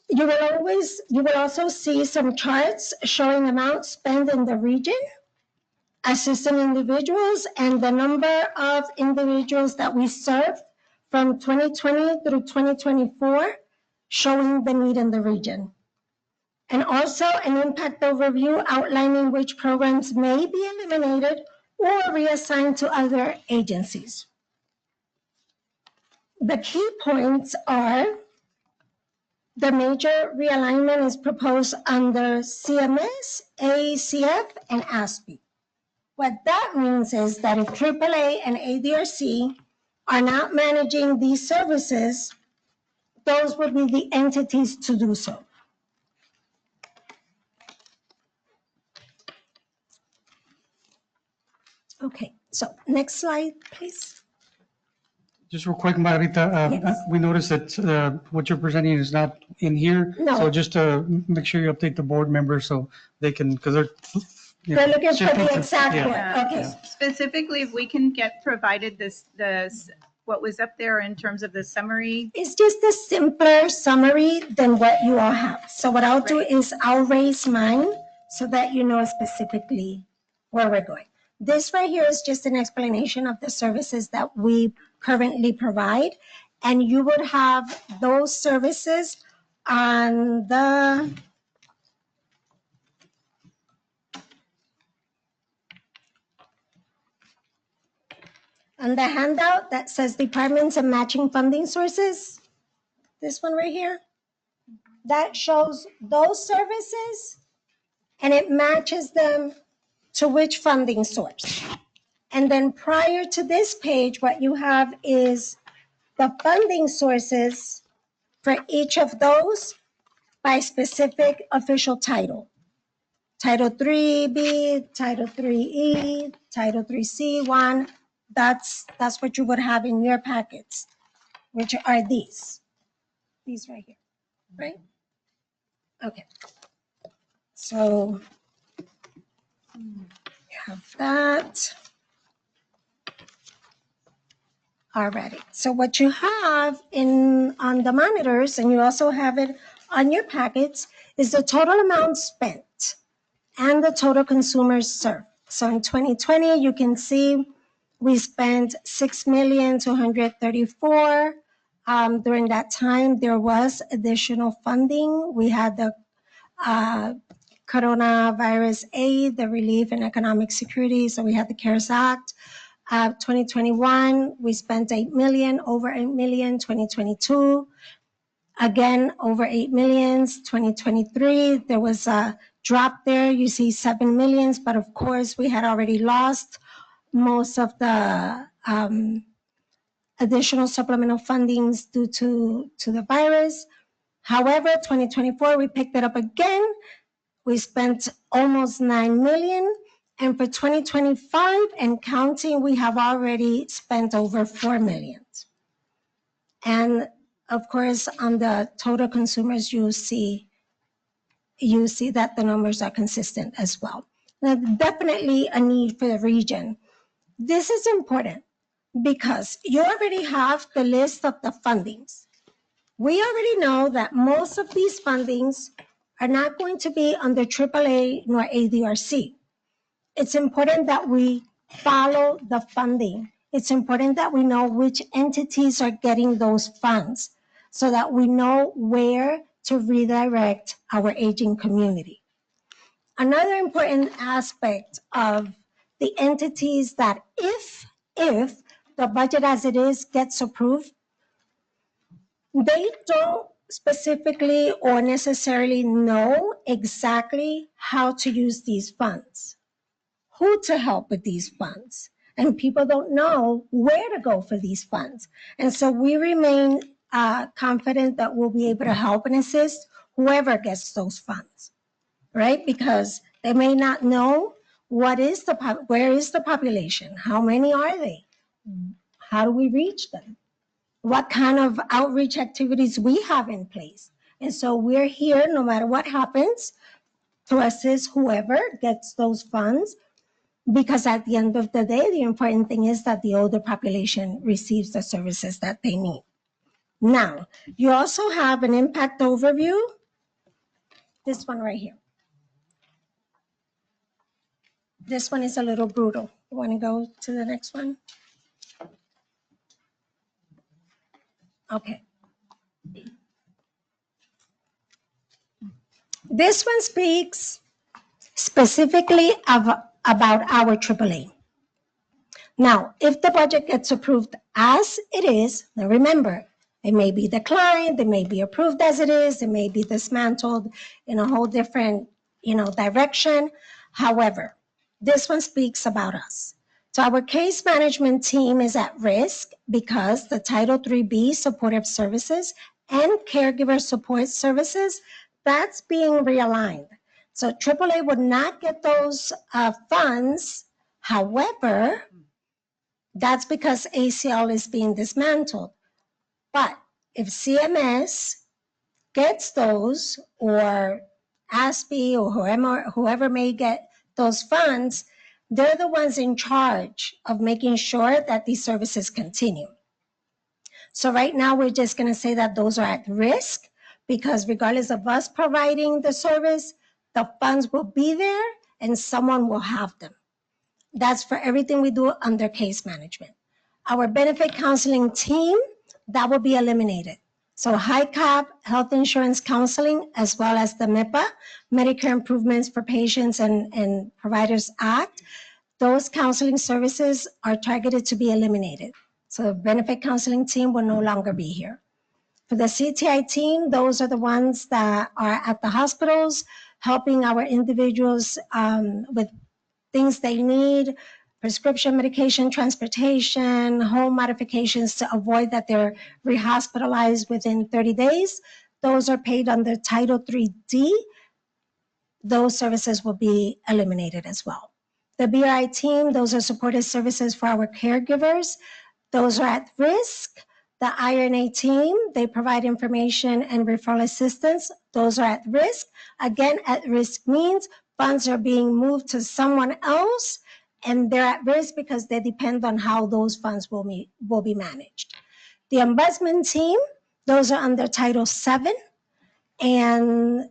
You will also see some charts showing amounts spent in the region, assisting individuals, and the number of individuals that we served from 2020 through 2024, showing the need in the region. And also an impact overview outlining which programs may be eliminated or reassigned to other agencies. The key points are the major realignment is proposed under CMS, AACF, and ASPE. What that means is that if AAA and ADRC are not managing these services, those would be the entities to do so. Okay, so next slide, please. Just real quick, Margarita, Yes. we noticed that what you're presenting is not in here. No. So just make sure you update the board members so they can, because they're. They're looking for shifting the to- exact yeah. one, okay. Yeah. Specifically, if we can get provided what was up there in terms of the summary. It's just a simpler summary than what you all have. So what I'll do Right. is I'll raise mine so that you know specifically where we're going. This right here is just an explanation of the services that we currently provide. And you would have those services on the handout that says departments and matching funding sources. This one right here. That shows those services and it matches them to which funding source. And then prior to this page, what you have is the funding sources for each of those by specific official title. Title 3B, Title 3E, Title 3C1. That's what you would have in your packets, which are these right here, right? Okay. So you have that. already. So what you have on the monitors, and you also have it on your packets, is the total amount spent and the total consumers served. So in 2020, you can see we spent $6,234,000. During that time, there was additional funding. We had the coronavirus aid, the relief and economic security. So we had the CARES Act. 2021, we spent $8 million, over $8 million. 2022, again, over $8 million. 2023, there was a drop there. You see $7 million, but of course, we had already lost most of the additional supplemental fundings due to the virus. However, 2024, we picked it up again. We spent almost $9 million. And for 2025 and counting, we have already spent over $4 million. And of course, on the total consumers, you see that the numbers are consistent as well. Now, definitely a need for the region. This is important because you already have the list of the fundings. We already know that most of these fundings are not going to be under AAA nor ADRC. It's important that we follow the funding. It's important that we know which entities are getting those funds so that we know where to redirect our aging community. Another important aspect of the entities that if the budget as it is gets approved, they don't specifically or necessarily know exactly how to use these funds, who to help with these funds, and people don't know where to go for these funds. And so we remain confident that we'll be able to help and assist whoever gets those funds, right? Because they may not know where is the population, how many are they, how do we reach them, what kind of outreach activities we have in place. And so we're here, no matter what happens, to assist whoever gets those funds, because at the end of the day, the important thing is that the older population receives the services that they need. Now, you also have an impact overview, this one right here. This one is a little brutal. You want to go to the next one? Okay. This one speaks specifically about our AAA. Now, if the budget gets approved as it is, now remember, it may be declined, it may be approved as it is, it may be dismantled in a whole different, direction. However, this one speaks about us. So our case management team is at risk because the Title IIIB supportive services and caregiver support services, that's being realigned. So AAA would not get those funds. However, that's because ACL is being dismantled. But if CMS gets those, or ASPE or whoever may get those funds, they're the ones in charge of making sure that these services continue. So right now, we're just going to say that those are at risk because regardless of us providing the service, the funds will be there and someone will have them. That's for everything we do under case management. Our benefit counseling team, that will be eliminated. So HICAP, Health Insurance Counseling, as well as the MIPA, Medicare Improvements for Patients and Providers Act, those counseling services are targeted to be eliminated. So the benefit counseling team will no longer be here. For the CTI team, those are the ones that are at the hospitals, helping our individuals with things they need, prescription medication, transportation, home modifications to avoid that they're rehospitalized within 30 days. Those are paid under Title IIID. Those services will be eliminated as well. The BRI team, those are supportive services for our caregivers. Those are at risk. The IRNA team, they provide information and referral assistance. Those are at risk. Again, at risk means funds are being moved to someone else and they're at risk because they depend on how those funds will be managed. The ombudsman team, those are under Title VII, and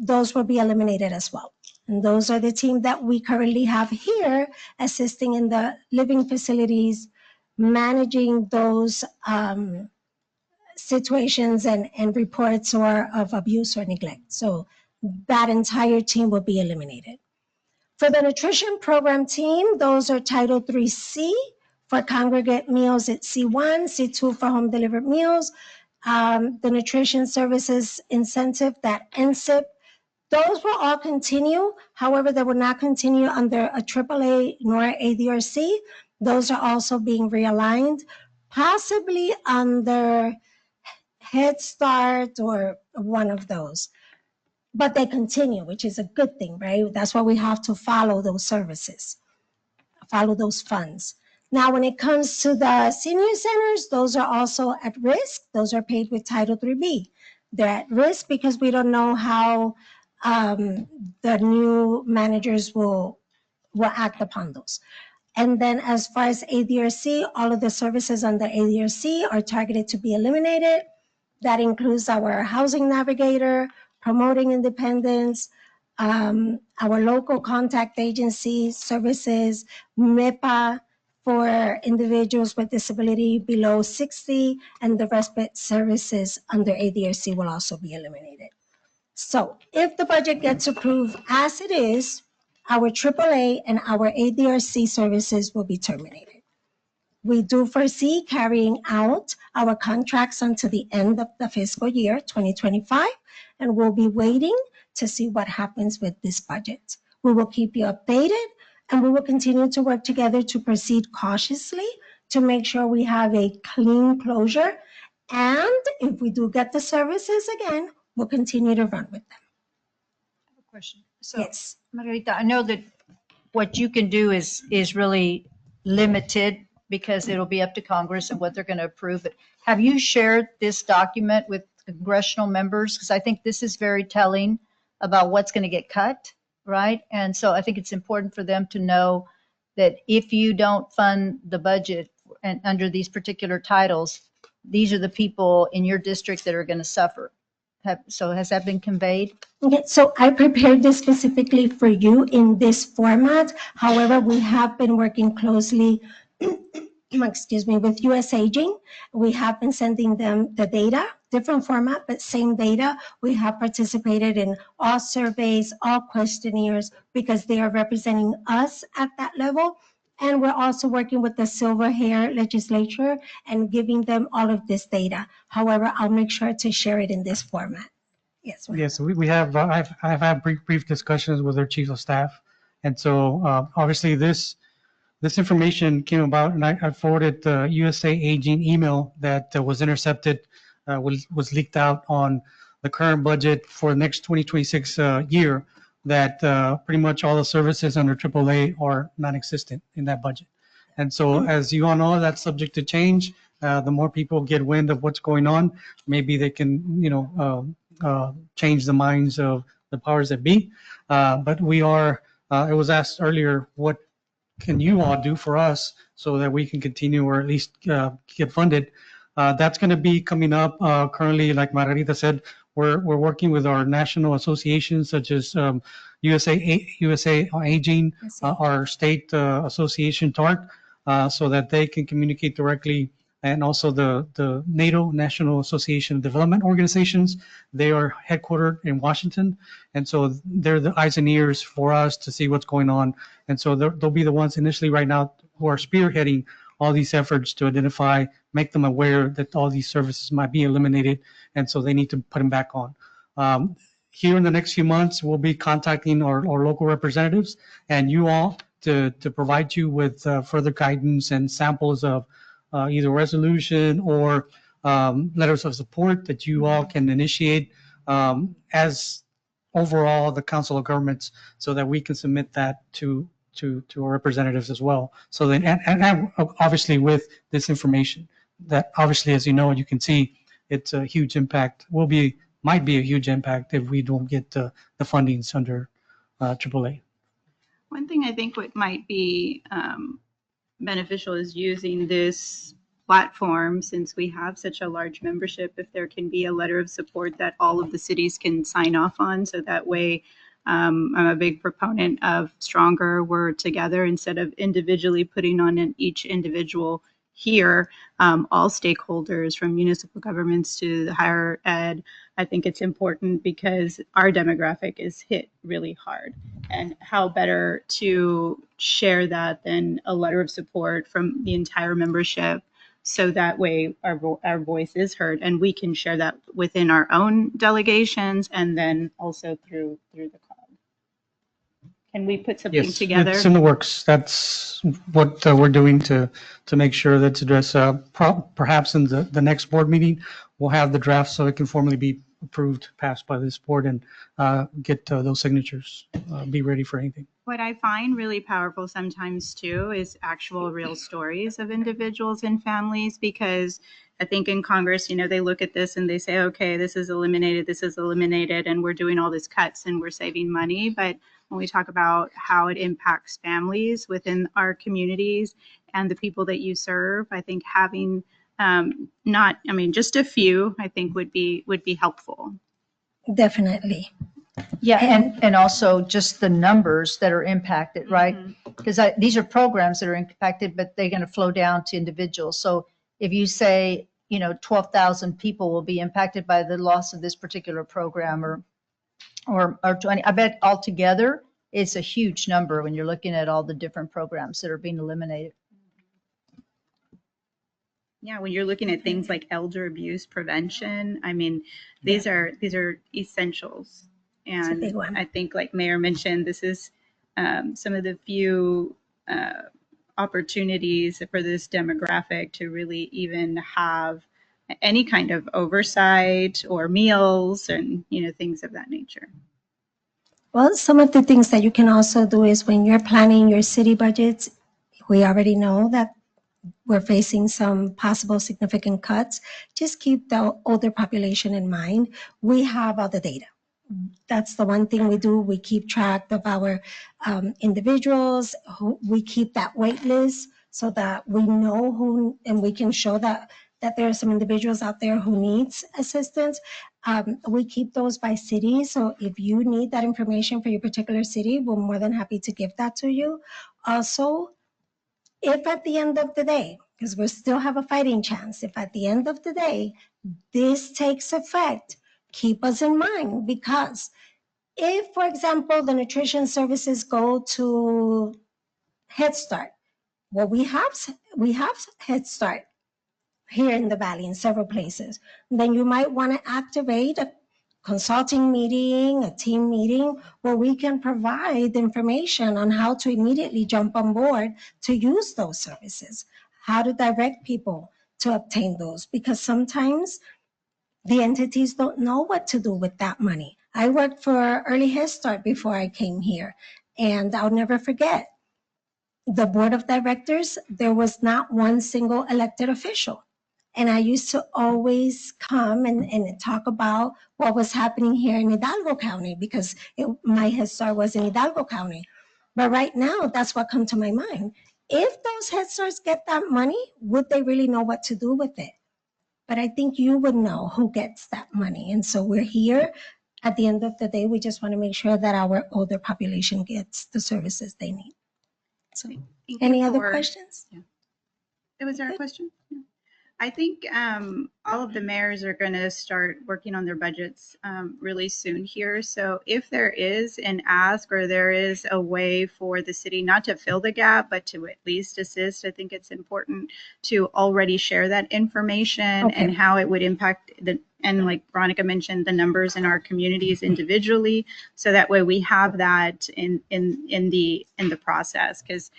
those will be eliminated as well. And those are the team that we currently have here assisting in the living facilities, managing those situations and reports or of abuse or neglect. So that entire team will be eliminated. For the nutrition program team, those are Title IIIC for congregate meals at C1, C2 for home delivered meals, the nutrition services incentive, that NSIP, those will all continue. However, they will not continue under a AAA nor ADRC. Those are also being realigned, possibly under Head Start or one of those. But they continue, which is a good thing, right? That's why we have to follow those services, follow those funds. Now, when it comes to the senior centers, those are also at risk. Those are paid with Title IIIB. They're at risk because we don't know how the new managers will act upon those. And then as far as ADRC, all of the services under ADRC are targeted to be eliminated. That includes our housing navigator, promoting independence, our local contact agency services, MIPA for individuals with disability below 60, and the respite services under ADRC will also be eliminated. So if the budget gets approved as it is, our AAA and our ADRC services will be terminated. We do foresee carrying out our contracts until the end of the fiscal year 2025, and we'll be waiting to see what happens with this budget. We will keep you updated, and we will continue to work together to proceed cautiously to make sure we have a clean closure. And if we do get the services again, we'll continue to run with them. I have a question. So, Yes. Margarita, I know that what you can do is really limited because it'll be up to Congress and what they're going to approve. But have you shared this document with congressional members? Because I think this is very telling about what's going to get cut, right? And so I think it's important for them to know that if you don't fund the budget and under these particular titles, these are the people in your district that are going to suffer. So has that been conveyed? Okay, so I prepared this specifically for you in this format. However, we have been working closely with US Aging. We have been sending them the data, different format, but same data. We have participated in all surveys, all questionnaires, because they are representing us at that level. And we're also working with the Silver Hair Legislature and giving them all of this data. However, I'll make sure to share it in this format. Yes. Yes, we have, I've had brief discussions with their chief of staff. And so obviously this information came about, and I forwarded the USA Aging email that was intercepted, was leaked out on the current budget for the next 2026 year, that pretty much all the services under AAA are non-existent in that budget. And so as you all know, that's subject to change. The more people get wind of what's going on, maybe they can, change the minds of the powers that be. But we are, it was asked earlier, what can you all do for us so that we can continue or at least get funded? That's going to be coming up currently, like Margarita said. We're working with our national associations such as USA Aging, our state association TARC, so that they can communicate directly, and also the NATO, National Association of Development Organizations. They are headquartered in Washington, and so they're the eyes and ears for us to see what's going on. And so they'll be the ones initially right now who are spearheading all these efforts to identify, make them aware that all these services might be eliminated, and so they need to put them back on. Here in the next few months, we'll be contacting our local representatives and you all to provide you with further guidance and samples of either resolution or letters of support that you all can initiate as overall the Council of Governments, so that we can submit that to our representatives as well. So then, and obviously with this information, that obviously, as you know, you can see it's a huge impact. Might be a huge impact if we don't get the fundings under AAA. One thing I think what might be beneficial is using this platform, since we have such a large membership, if there can be a letter of support that all of the cities can sign off on, so that way I'm a big proponent of stronger, we're together instead of individually putting on each individual here, all stakeholders from municipal governments to the higher ed. I think it's important because our demographic is hit really hard. And how better to share that than a letter of support from the entire membership, so that way our voice is heard, and we can share that within our own delegations and then also through the COG. Can we put something Yes, together? it's in the works. That's what we're doing to make sure that's addressed. Perhaps in the next board meeting, we'll have the draft so it can formally be approved, passed by this board, and get those signatures, be ready for anything. What I find really powerful sometimes too is actual real stories of individuals and families, because I think in Congress, they look at this and they say, okay, this is eliminated, and we're doing all these cuts and we're saving money. But when we talk about how it impacts families within our communities and the people that you serve, I think having just a few, I think would be helpful. Definitely. Yeah, and also just the numbers that are impacted, right? Because these are programs that are impacted, but they're going to flow down to individuals. So if you say, 12,000 people will be impacted by the loss of this particular program, or 20, I bet altogether it's a huge number when you're looking at all the different programs that are being eliminated. Yeah, when you're looking at things like elder abuse prevention, these are essentials. And big one. I think, like Mayor mentioned, this is some of the few opportunities for this demographic to really even have any kind of oversight or meals and things of that nature. Well, some of the things that you can also do is when you're planning your city budgets, we already know that we're facing some possible significant cuts. Just keep the older population in mind. We have all the data. That's the one thing we do. We keep track of our individuals. We keep that wait list so that we know who, and we can show that there are some individuals out there who needs assistance. We keep those by city. So if you need that information for your particular city, we're more than happy to give that to you. Also, if at the end of the day, because we still have a fighting chance, if at the end of the day this takes effect, keep us in mind, because if, for example, the nutrition services go to Head Start, well, we have Head Start here in the Valley in several places, then you might want to activate a consulting meeting, a team meeting, where we can provide information on how to immediately jump on board to use those services, how to direct people to obtain those, because sometimes the entities don't know what to do with that money. I worked for Early Head Start before I came here, and I'll never forget, the board of directors, there was not one single elected official. And I used to always come and talk about what was happening here in Hidalgo County, because my Head Start was in Hidalgo County. But right now, that's what comes to my mind. If those Head Starts get that money, would they really know what to do with it? But I think you would know who gets that money. And so we're here. At the end of the day, we just want to make sure that our older population gets the services they need. So, any other questions? Yeah. Was there a question? Yeah. I think all of the mayors are going to start working on their budgets really soon here. So if there is an ask or there is a way for the city not to fill the gap, but to at least assist, I think it's important to already share that information and how it would impact and like Veronica mentioned, the numbers in our communities individually. So that way we have that in the process, because,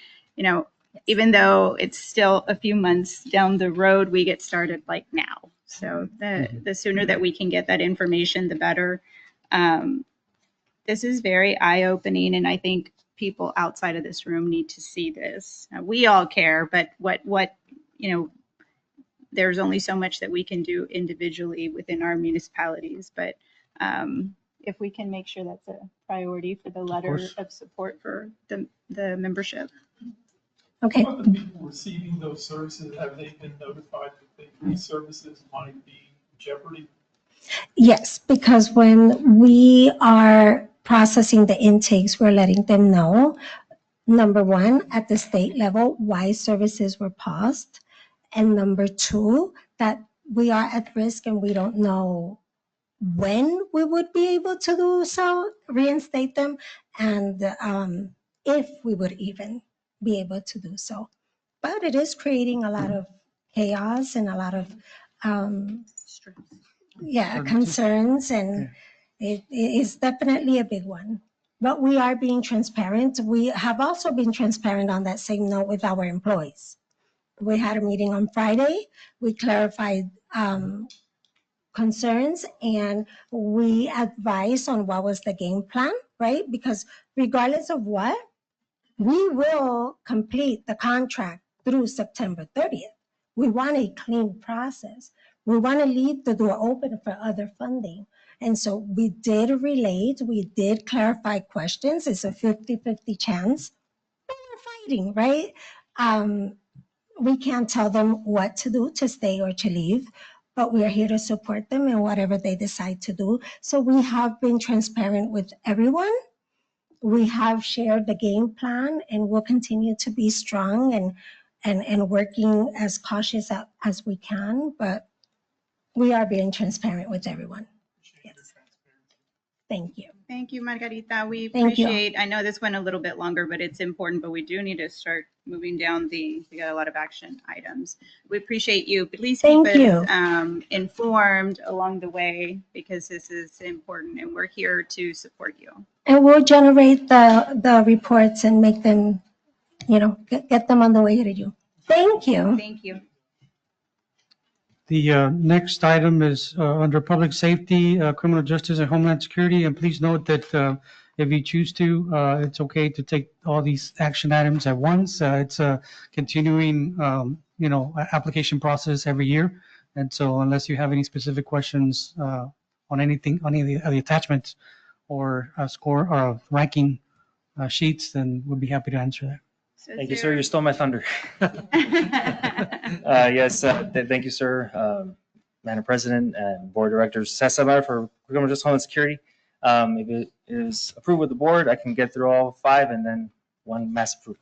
even though it's still a few months down the road, we get started like now. So the sooner that we can get that information, the better. This is very eye-opening, and I think people outside of this room need to see this. We all care, but there's only so much that we can do individually within our municipalities. But if we can make sure that's a priority for the letter course. of support for the membership. Okay. Are the people receiving those services, have they been notified that these services might be in jeopardy? Yes, because when we are processing the intakes, we're letting them know, number one, at the state level, why services were paused. And number two, that we are at risk and we don't know when we would be able to do so, reinstate them, and if we would even be able to do so. But it is creating a lot of chaos and a lot of concerns, and it is definitely a big one. But we are being transparent. We have also been transparent on that same note with our employees. We had a meeting on Friday. We clarified concerns and we advised on what was the game plan, right? Because regardless of what, we will complete the contract through September 30th. We want a clean process. We want to leave the door open for other funding. And so we did relate, we did clarify questions. It's a 50-50 chance, but we're fighting, right? We can't tell them what to do, to stay or to leave, but we're here to support them in whatever they decide to do. So we have been transparent with everyone. We have shared the game plan and we'll continue to be strong and working as cautious as we can, but we are being transparent with everyone. Yes. Thank you. Thank you, Margarita. We Thank you. appreciate, I know this went a little bit longer, but it's important, but we do need to start moving down we got a lot of action items. We appreciate you. Please keep Thank you. us informed along the way because this is important and we're here to support you. And we'll generate the reports and make them, get them on the way to you. Thank you. Thank you. The next item is under Public Safety, Criminal Justice, and Homeland Security. And please note that if you choose to, it's okay to take all these action items at once. It's a continuing, application process every year. And so unless you have any specific questions on anything, on any of the attachments or score or ranking sheets, then we'll be happy to answer that. Thank you, sir. You stole my thunder. Yes, thank you, sir, Madam President and Board of Directors. Cesar for Criminal Justice, Homeland Security. If it is approved with the board, I can get through all 5 and then one mass approval.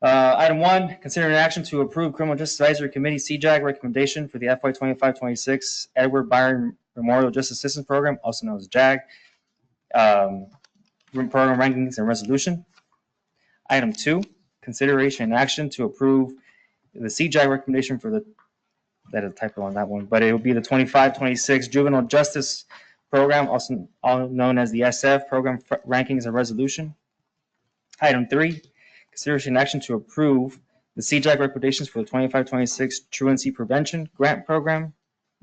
Item 1, consider an action to approve Criminal Justice Advisory Committee CJAG recommendation for the FY 25-26 Edward Byron Memorial Justice Assistance Program, also known as JAG, program rankings and resolution. Item 2, consideration and action to approve the CJAG recommendation for that is a typo on that one, but it will be the 25-26 Juvenile Justice Program, also known as the SF Program Rankings and Resolution. Item 3, consideration and action to approve the CJAG recommendations for the 25-26 Truancy Prevention Grant Program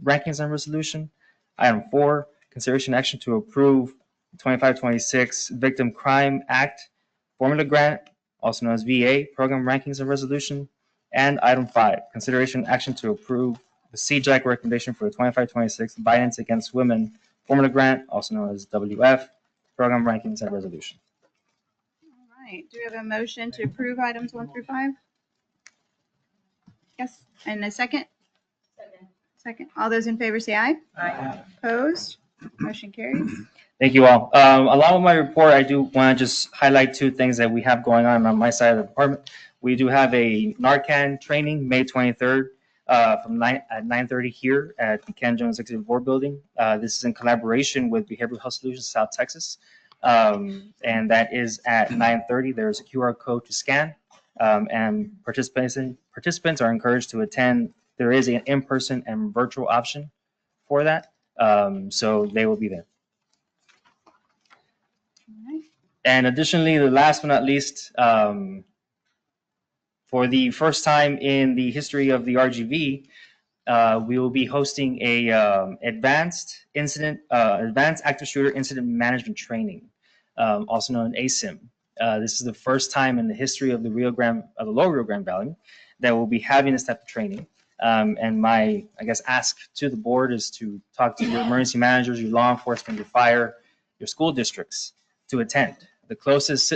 Rankings and Resolution. Item 4, consideration and action to approve the 25-26 Victim Crime Act Formula Grant, also known as VA, Program Rankings and Resolution. And item 5, consideration and action to approve the CJAG recommendation for the 25-26 Violence Against Women Formula Grant, also known as WF, Program Rankings and Resolution. All right. Do we have a motion to approve items 1 through 5? Yes. And a second? Second. All those in favor say aye. Aye. Opposed? Motion carries. Thank you all. Along with my report, I do want to just highlight 2 things that we have going on my side of the department. We do have a Narcan training May 23rd from 9:30 here at the Ken Jones Executive Board Building. This is in collaboration with Behavioral Health Solutions South Texas, and that is at 9:30. There's a QR code to scan, and participants are encouraged to attend. There is an in-person and virtual option for that, so they will be there. And additionally, the last but not least, for the first time in the history of the RGV, we will be hosting a advanced active shooter incident management training, also known as ASIM. This is the first time in the history of the Lower Rio Grande Valley that we'll be having this type of training. And my, I guess, ask to the board is to talk to your emergency managers, your law enforcement, your fire, your school districts to attend. The closest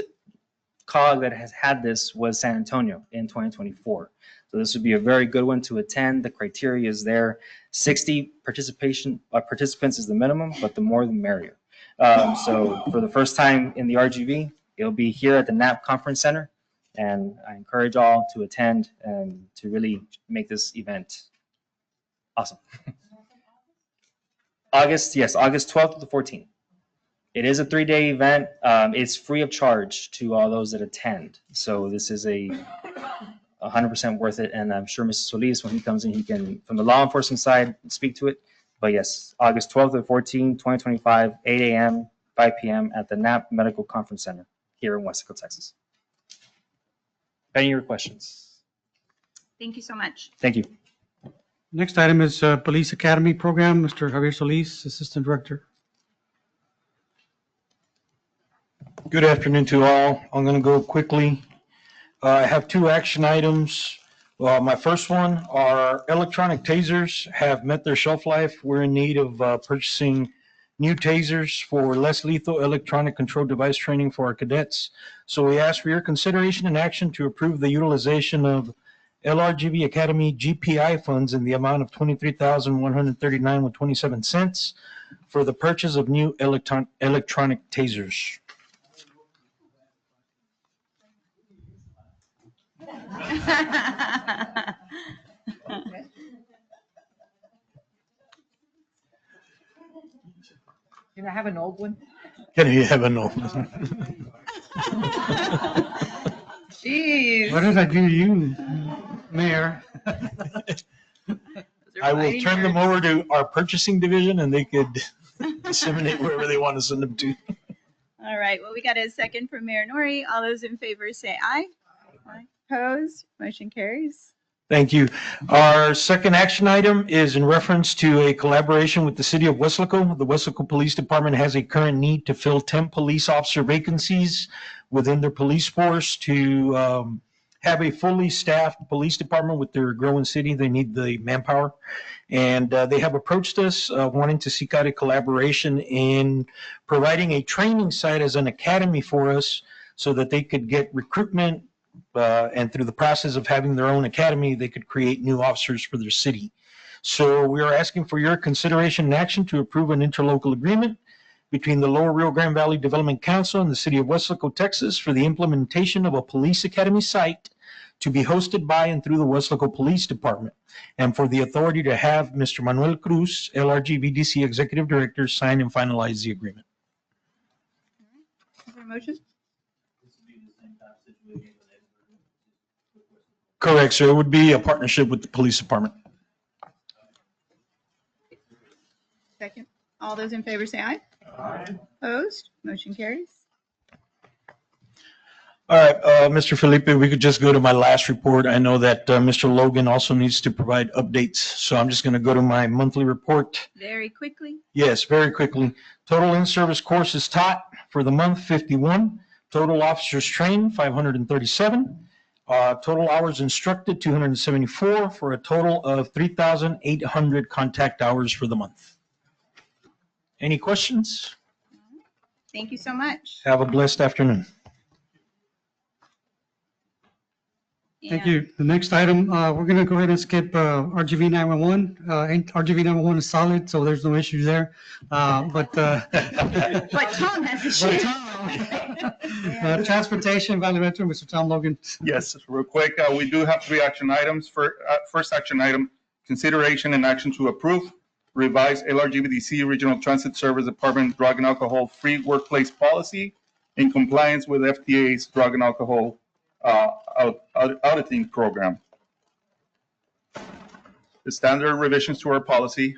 COG that has had this was San Antonio in 2024. So this would be a very good one to attend. The criteria is there. 60 participants is the minimum, but the more the merrier. So for the first time in the RGV, it'll be here at the NAP Conference Center. And I encourage all to attend and to really make this event awesome. August 12th to the 14th. It is a 3-day event. It's free of charge to all those that attend. So this is 100% worth it. And I'm sure Mr. Solis, when he comes in, he can, from the law enforcement side, speak to it. But yes, August 12th to 14th, 2025, 8 a.m., 5 p.m. at the NAP Medical Conference Center here in Wesco, Texas. Any of your questions? Thank you so much. Thank you. Next item is Police Academy Program. Mr. Javier Solis, Assistant Director. Good afternoon to all. I'm going to go quickly. I have 2 action items. My first one, our electronic tasers have met their shelf life. We're in need of purchasing new tasers for less lethal electronic control device training for our cadets. So we ask for your consideration and action to approve the utilization of LRGV Academy GPI funds in the amount of $23,139.27 for the purchase of new electronic tasers. Can I have an old one? Can you have an old one? Jeez. What did I do to you, Mayor? I will turn them over to our purchasing division and they could disseminate wherever they want to send them to. All right, well, we got a second from Mayor Nori. All those in favor say aye. Aye. Opposed? Motion carries. Thank you. Our second action item is in reference to a collaboration with the city of Weslaco. The Weslaco Police Department has a current need to fill 10 police officer vacancies within their police force to have a fully staffed police department with their growing city. They need the manpower. And they have approached us wanting to seek out a collaboration in providing a training site as an academy for us so that they could get recruitment and through the process of having their own academy, they could create new officers for their city. So we are asking for your consideration and action to approve an interlocal agreement between the Lower Rio Grande Valley Development Council and the city of Weslaco, Texas for the implementation of a police academy site to be hosted by and through the Weslaco Police Department, and for the authority to have Mr. Manuel Cruz, LRGVDC Executive Director, sign and finalize the agreement. Is there a motion? Correct, sir. It would be a partnership with the police department. Second. All those in favor say aye. Aye. Opposed? Motion carries. All right, Mr. Felipe, we could just go to my last report. I know that Mr. Logan also needs to provide updates, so I'm just going to go to my monthly report. Very quickly. Yes, very quickly. Total in-service courses taught for the month, 51. Total officers trained, 537. Total hours instructed, 274, for a total of 3,800 contact hours for the month. Any questions? Thank you so much. Have a blessed afternoon. Thank you. The next item, we're going to go ahead and skip RGV 911. RGV 911 is solid, so there's no issues there. But Tom has a shoot. Transportation, Valley Metro, Mr. Tom Logan. Yes, real quick, we do have 3 action items. First action item, consideration and action to approve revised LRGVDC Regional Transit Service Department drug and alcohol free workplace policy in compliance with FDA's drug and alcohol auditing program. The standard revisions to our policy,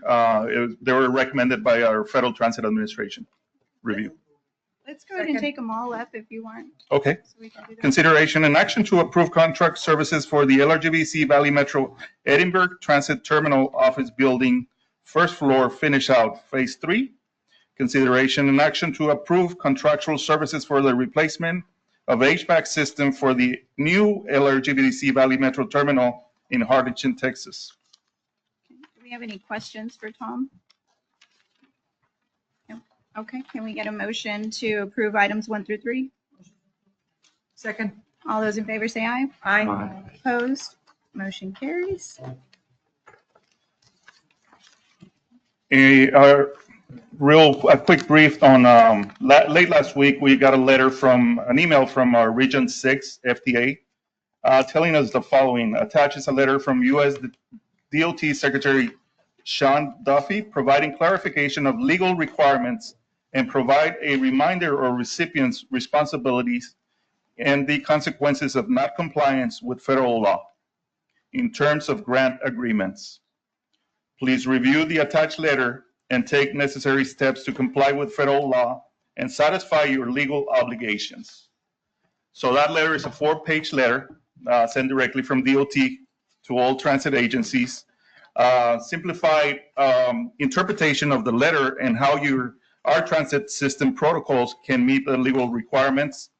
they were recommended by our Federal Transit Administration review. Let's go ahead and take them all up if you want. Okay. So we can do that. Consideration and action to approve contract services for the LRGVDC Valley Metro Edinburgh Transit Terminal Office Building, first floor finish out, phase 3. Consideration and action to approve contractual services for the replacement of HVAC system for the new LRGVDC Valley Metro Terminal in Harlingen, Texas. have any questions for Tom? No? Okay, can we get a motion to approve items 1 through 3? Second. All those in favor say aye. Aye. Opposed? Motion carries. A quick brief on late last week, we got an email from our Region 6 FDA telling us the following. Attaches a letter from U.S. DOT Secretary Sean Duffy providing clarification of legal requirements and provide a reminder of recipients' responsibilities and the consequences of not compliance with federal law in terms of grant agreements. Please review the attached letter and take necessary steps to comply with federal law and satisfy your legal obligations. So that letter is a 4-page letter sent directly from DOT to all transit agencies. Simplified interpretation of the letter and how our transit system protocols can meet the legal requirements,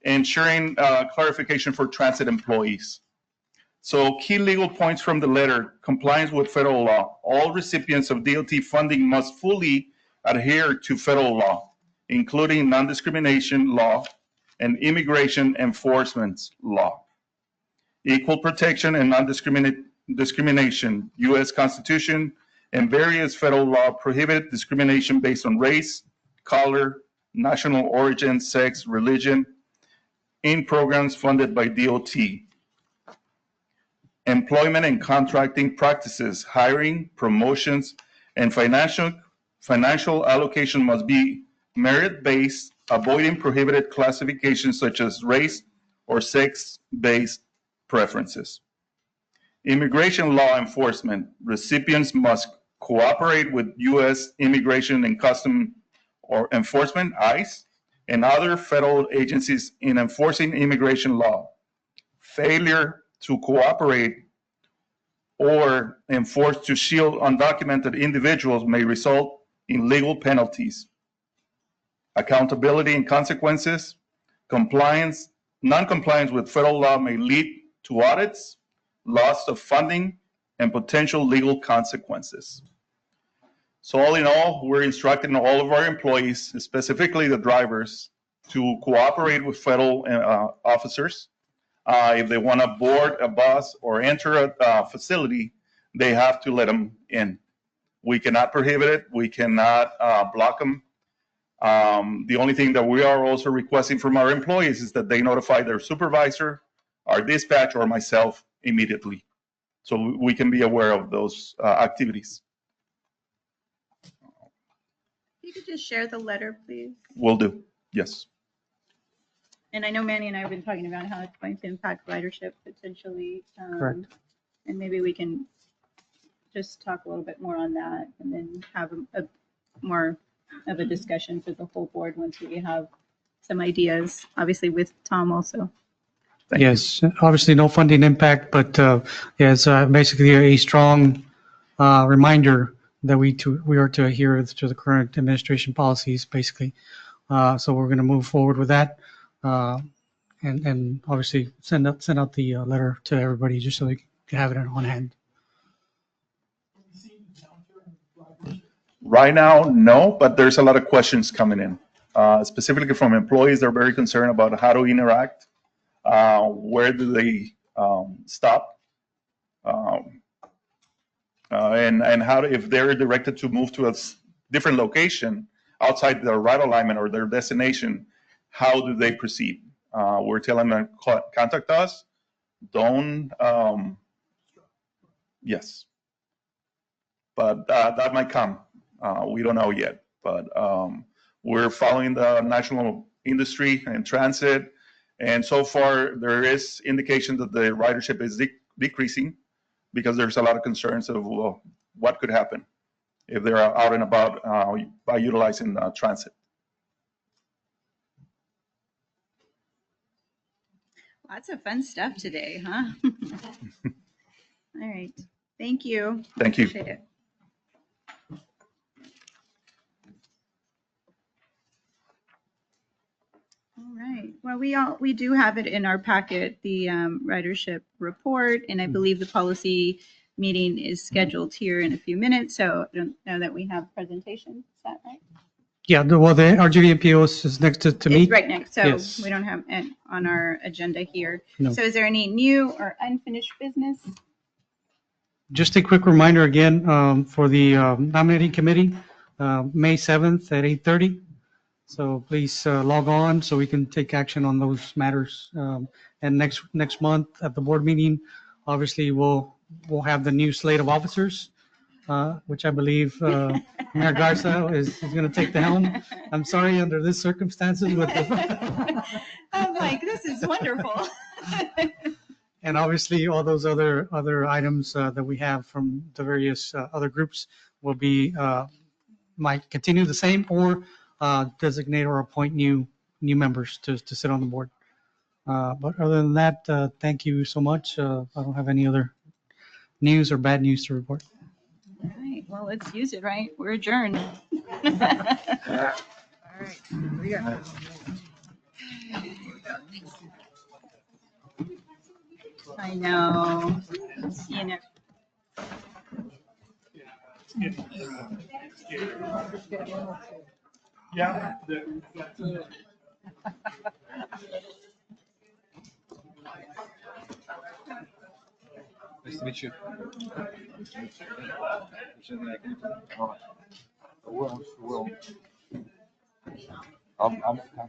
ensuring clarification for transit employees. So key legal points from the letter: compliance with federal law. All recipients of DOT funding must fully adhere to federal law, including non-discrimination law and immigration enforcement law. Equal protection and non-discrimination. U.S. Constitution and various federal law prohibit discrimination based on race, color, national origin, sex, religion in programs funded by DOT. Employment and contracting practices, hiring, promotions, and financial allocation must be merit-based, avoiding prohibited classifications such as race or sex-based preferences. Immigration law enforcement. Recipients must cooperate with U.S. Immigration and Customs or Enforcement, ICE, and other federal agencies in enforcing immigration law. Failure to cooperate or enforce to shield undocumented individuals may result in legal penalties. Accountability and consequences. Non-compliance with federal law may lead to audits, loss of funding, and potential legal consequences. So all in all, we're instructing all of our employees, specifically the drivers, to cooperate with federal officers. If they want to board a bus or enter a facility, they have to let them in. We cannot prohibit it. We cannot block them. The only thing that we are also requesting from our employees is that they notify their supervisor, our dispatch, or myself immediately, so we can be aware of those activities. You could just share the letter, please. Will do, yes. And I know Manny and I have been talking about how it's going to impact ridership potentially. Correct. And maybe we can just talk a little bit more on that and then have a more of a discussion for the whole board once we have some ideas, obviously with Tom also. Yes, obviously no funding impact, but yeah, it's basically a strong reminder that we are to adhere to the current administration policies, basically. So we're going to move forward with that, and obviously send out the letter to everybody just so they can have it on hand. Right now, no, but there's a lot of questions coming in, specifically from employees. They're very concerned about how to interact. Where do they stop? And how if they're directed to move to a different location outside their route alignment or their destination, how do they proceed? We're telling them to contact us. Don't, yes. But that might come. We don't know yet. But we're following the national industry and transit. And so far, there is indication that the ridership is decreasing because there's a lot of concerns of what could happen if they're out and about by utilizing transit. Lots of fun stuff today, huh? All right. Thank you. Thank you. Appreciate it. All right. Well, we do have it in our packet, the ridership report, and I believe the policy meeting is scheduled here in a few minutes, so I don't know that we have presentation. Is that right? Yeah, well, the RGV appeals is next to me. It's right next, so Yes. we don't have it on our agenda here. No. So is there any new or unfinished business? Just a quick reminder again, for the nominating committee, May 7th at 8:30. So please log on so we can take action on those matters. And next month at the board meeting, obviously, we'll have the new slate of officers, which I believe Mayor Garza is going to take the helm. I'm sorry, under this circumstances with the. I'm like, this is wonderful. And obviously, all those other items that we have from the various other groups will be, might continue the same or designate or appoint new members to sit on the board. But other than that, thank you so much. I don't have any other news or bad news to report. All right, well, let's use it, right? We're adjourned. All right. I know, you know. Yeah. Nice to meet you. Will.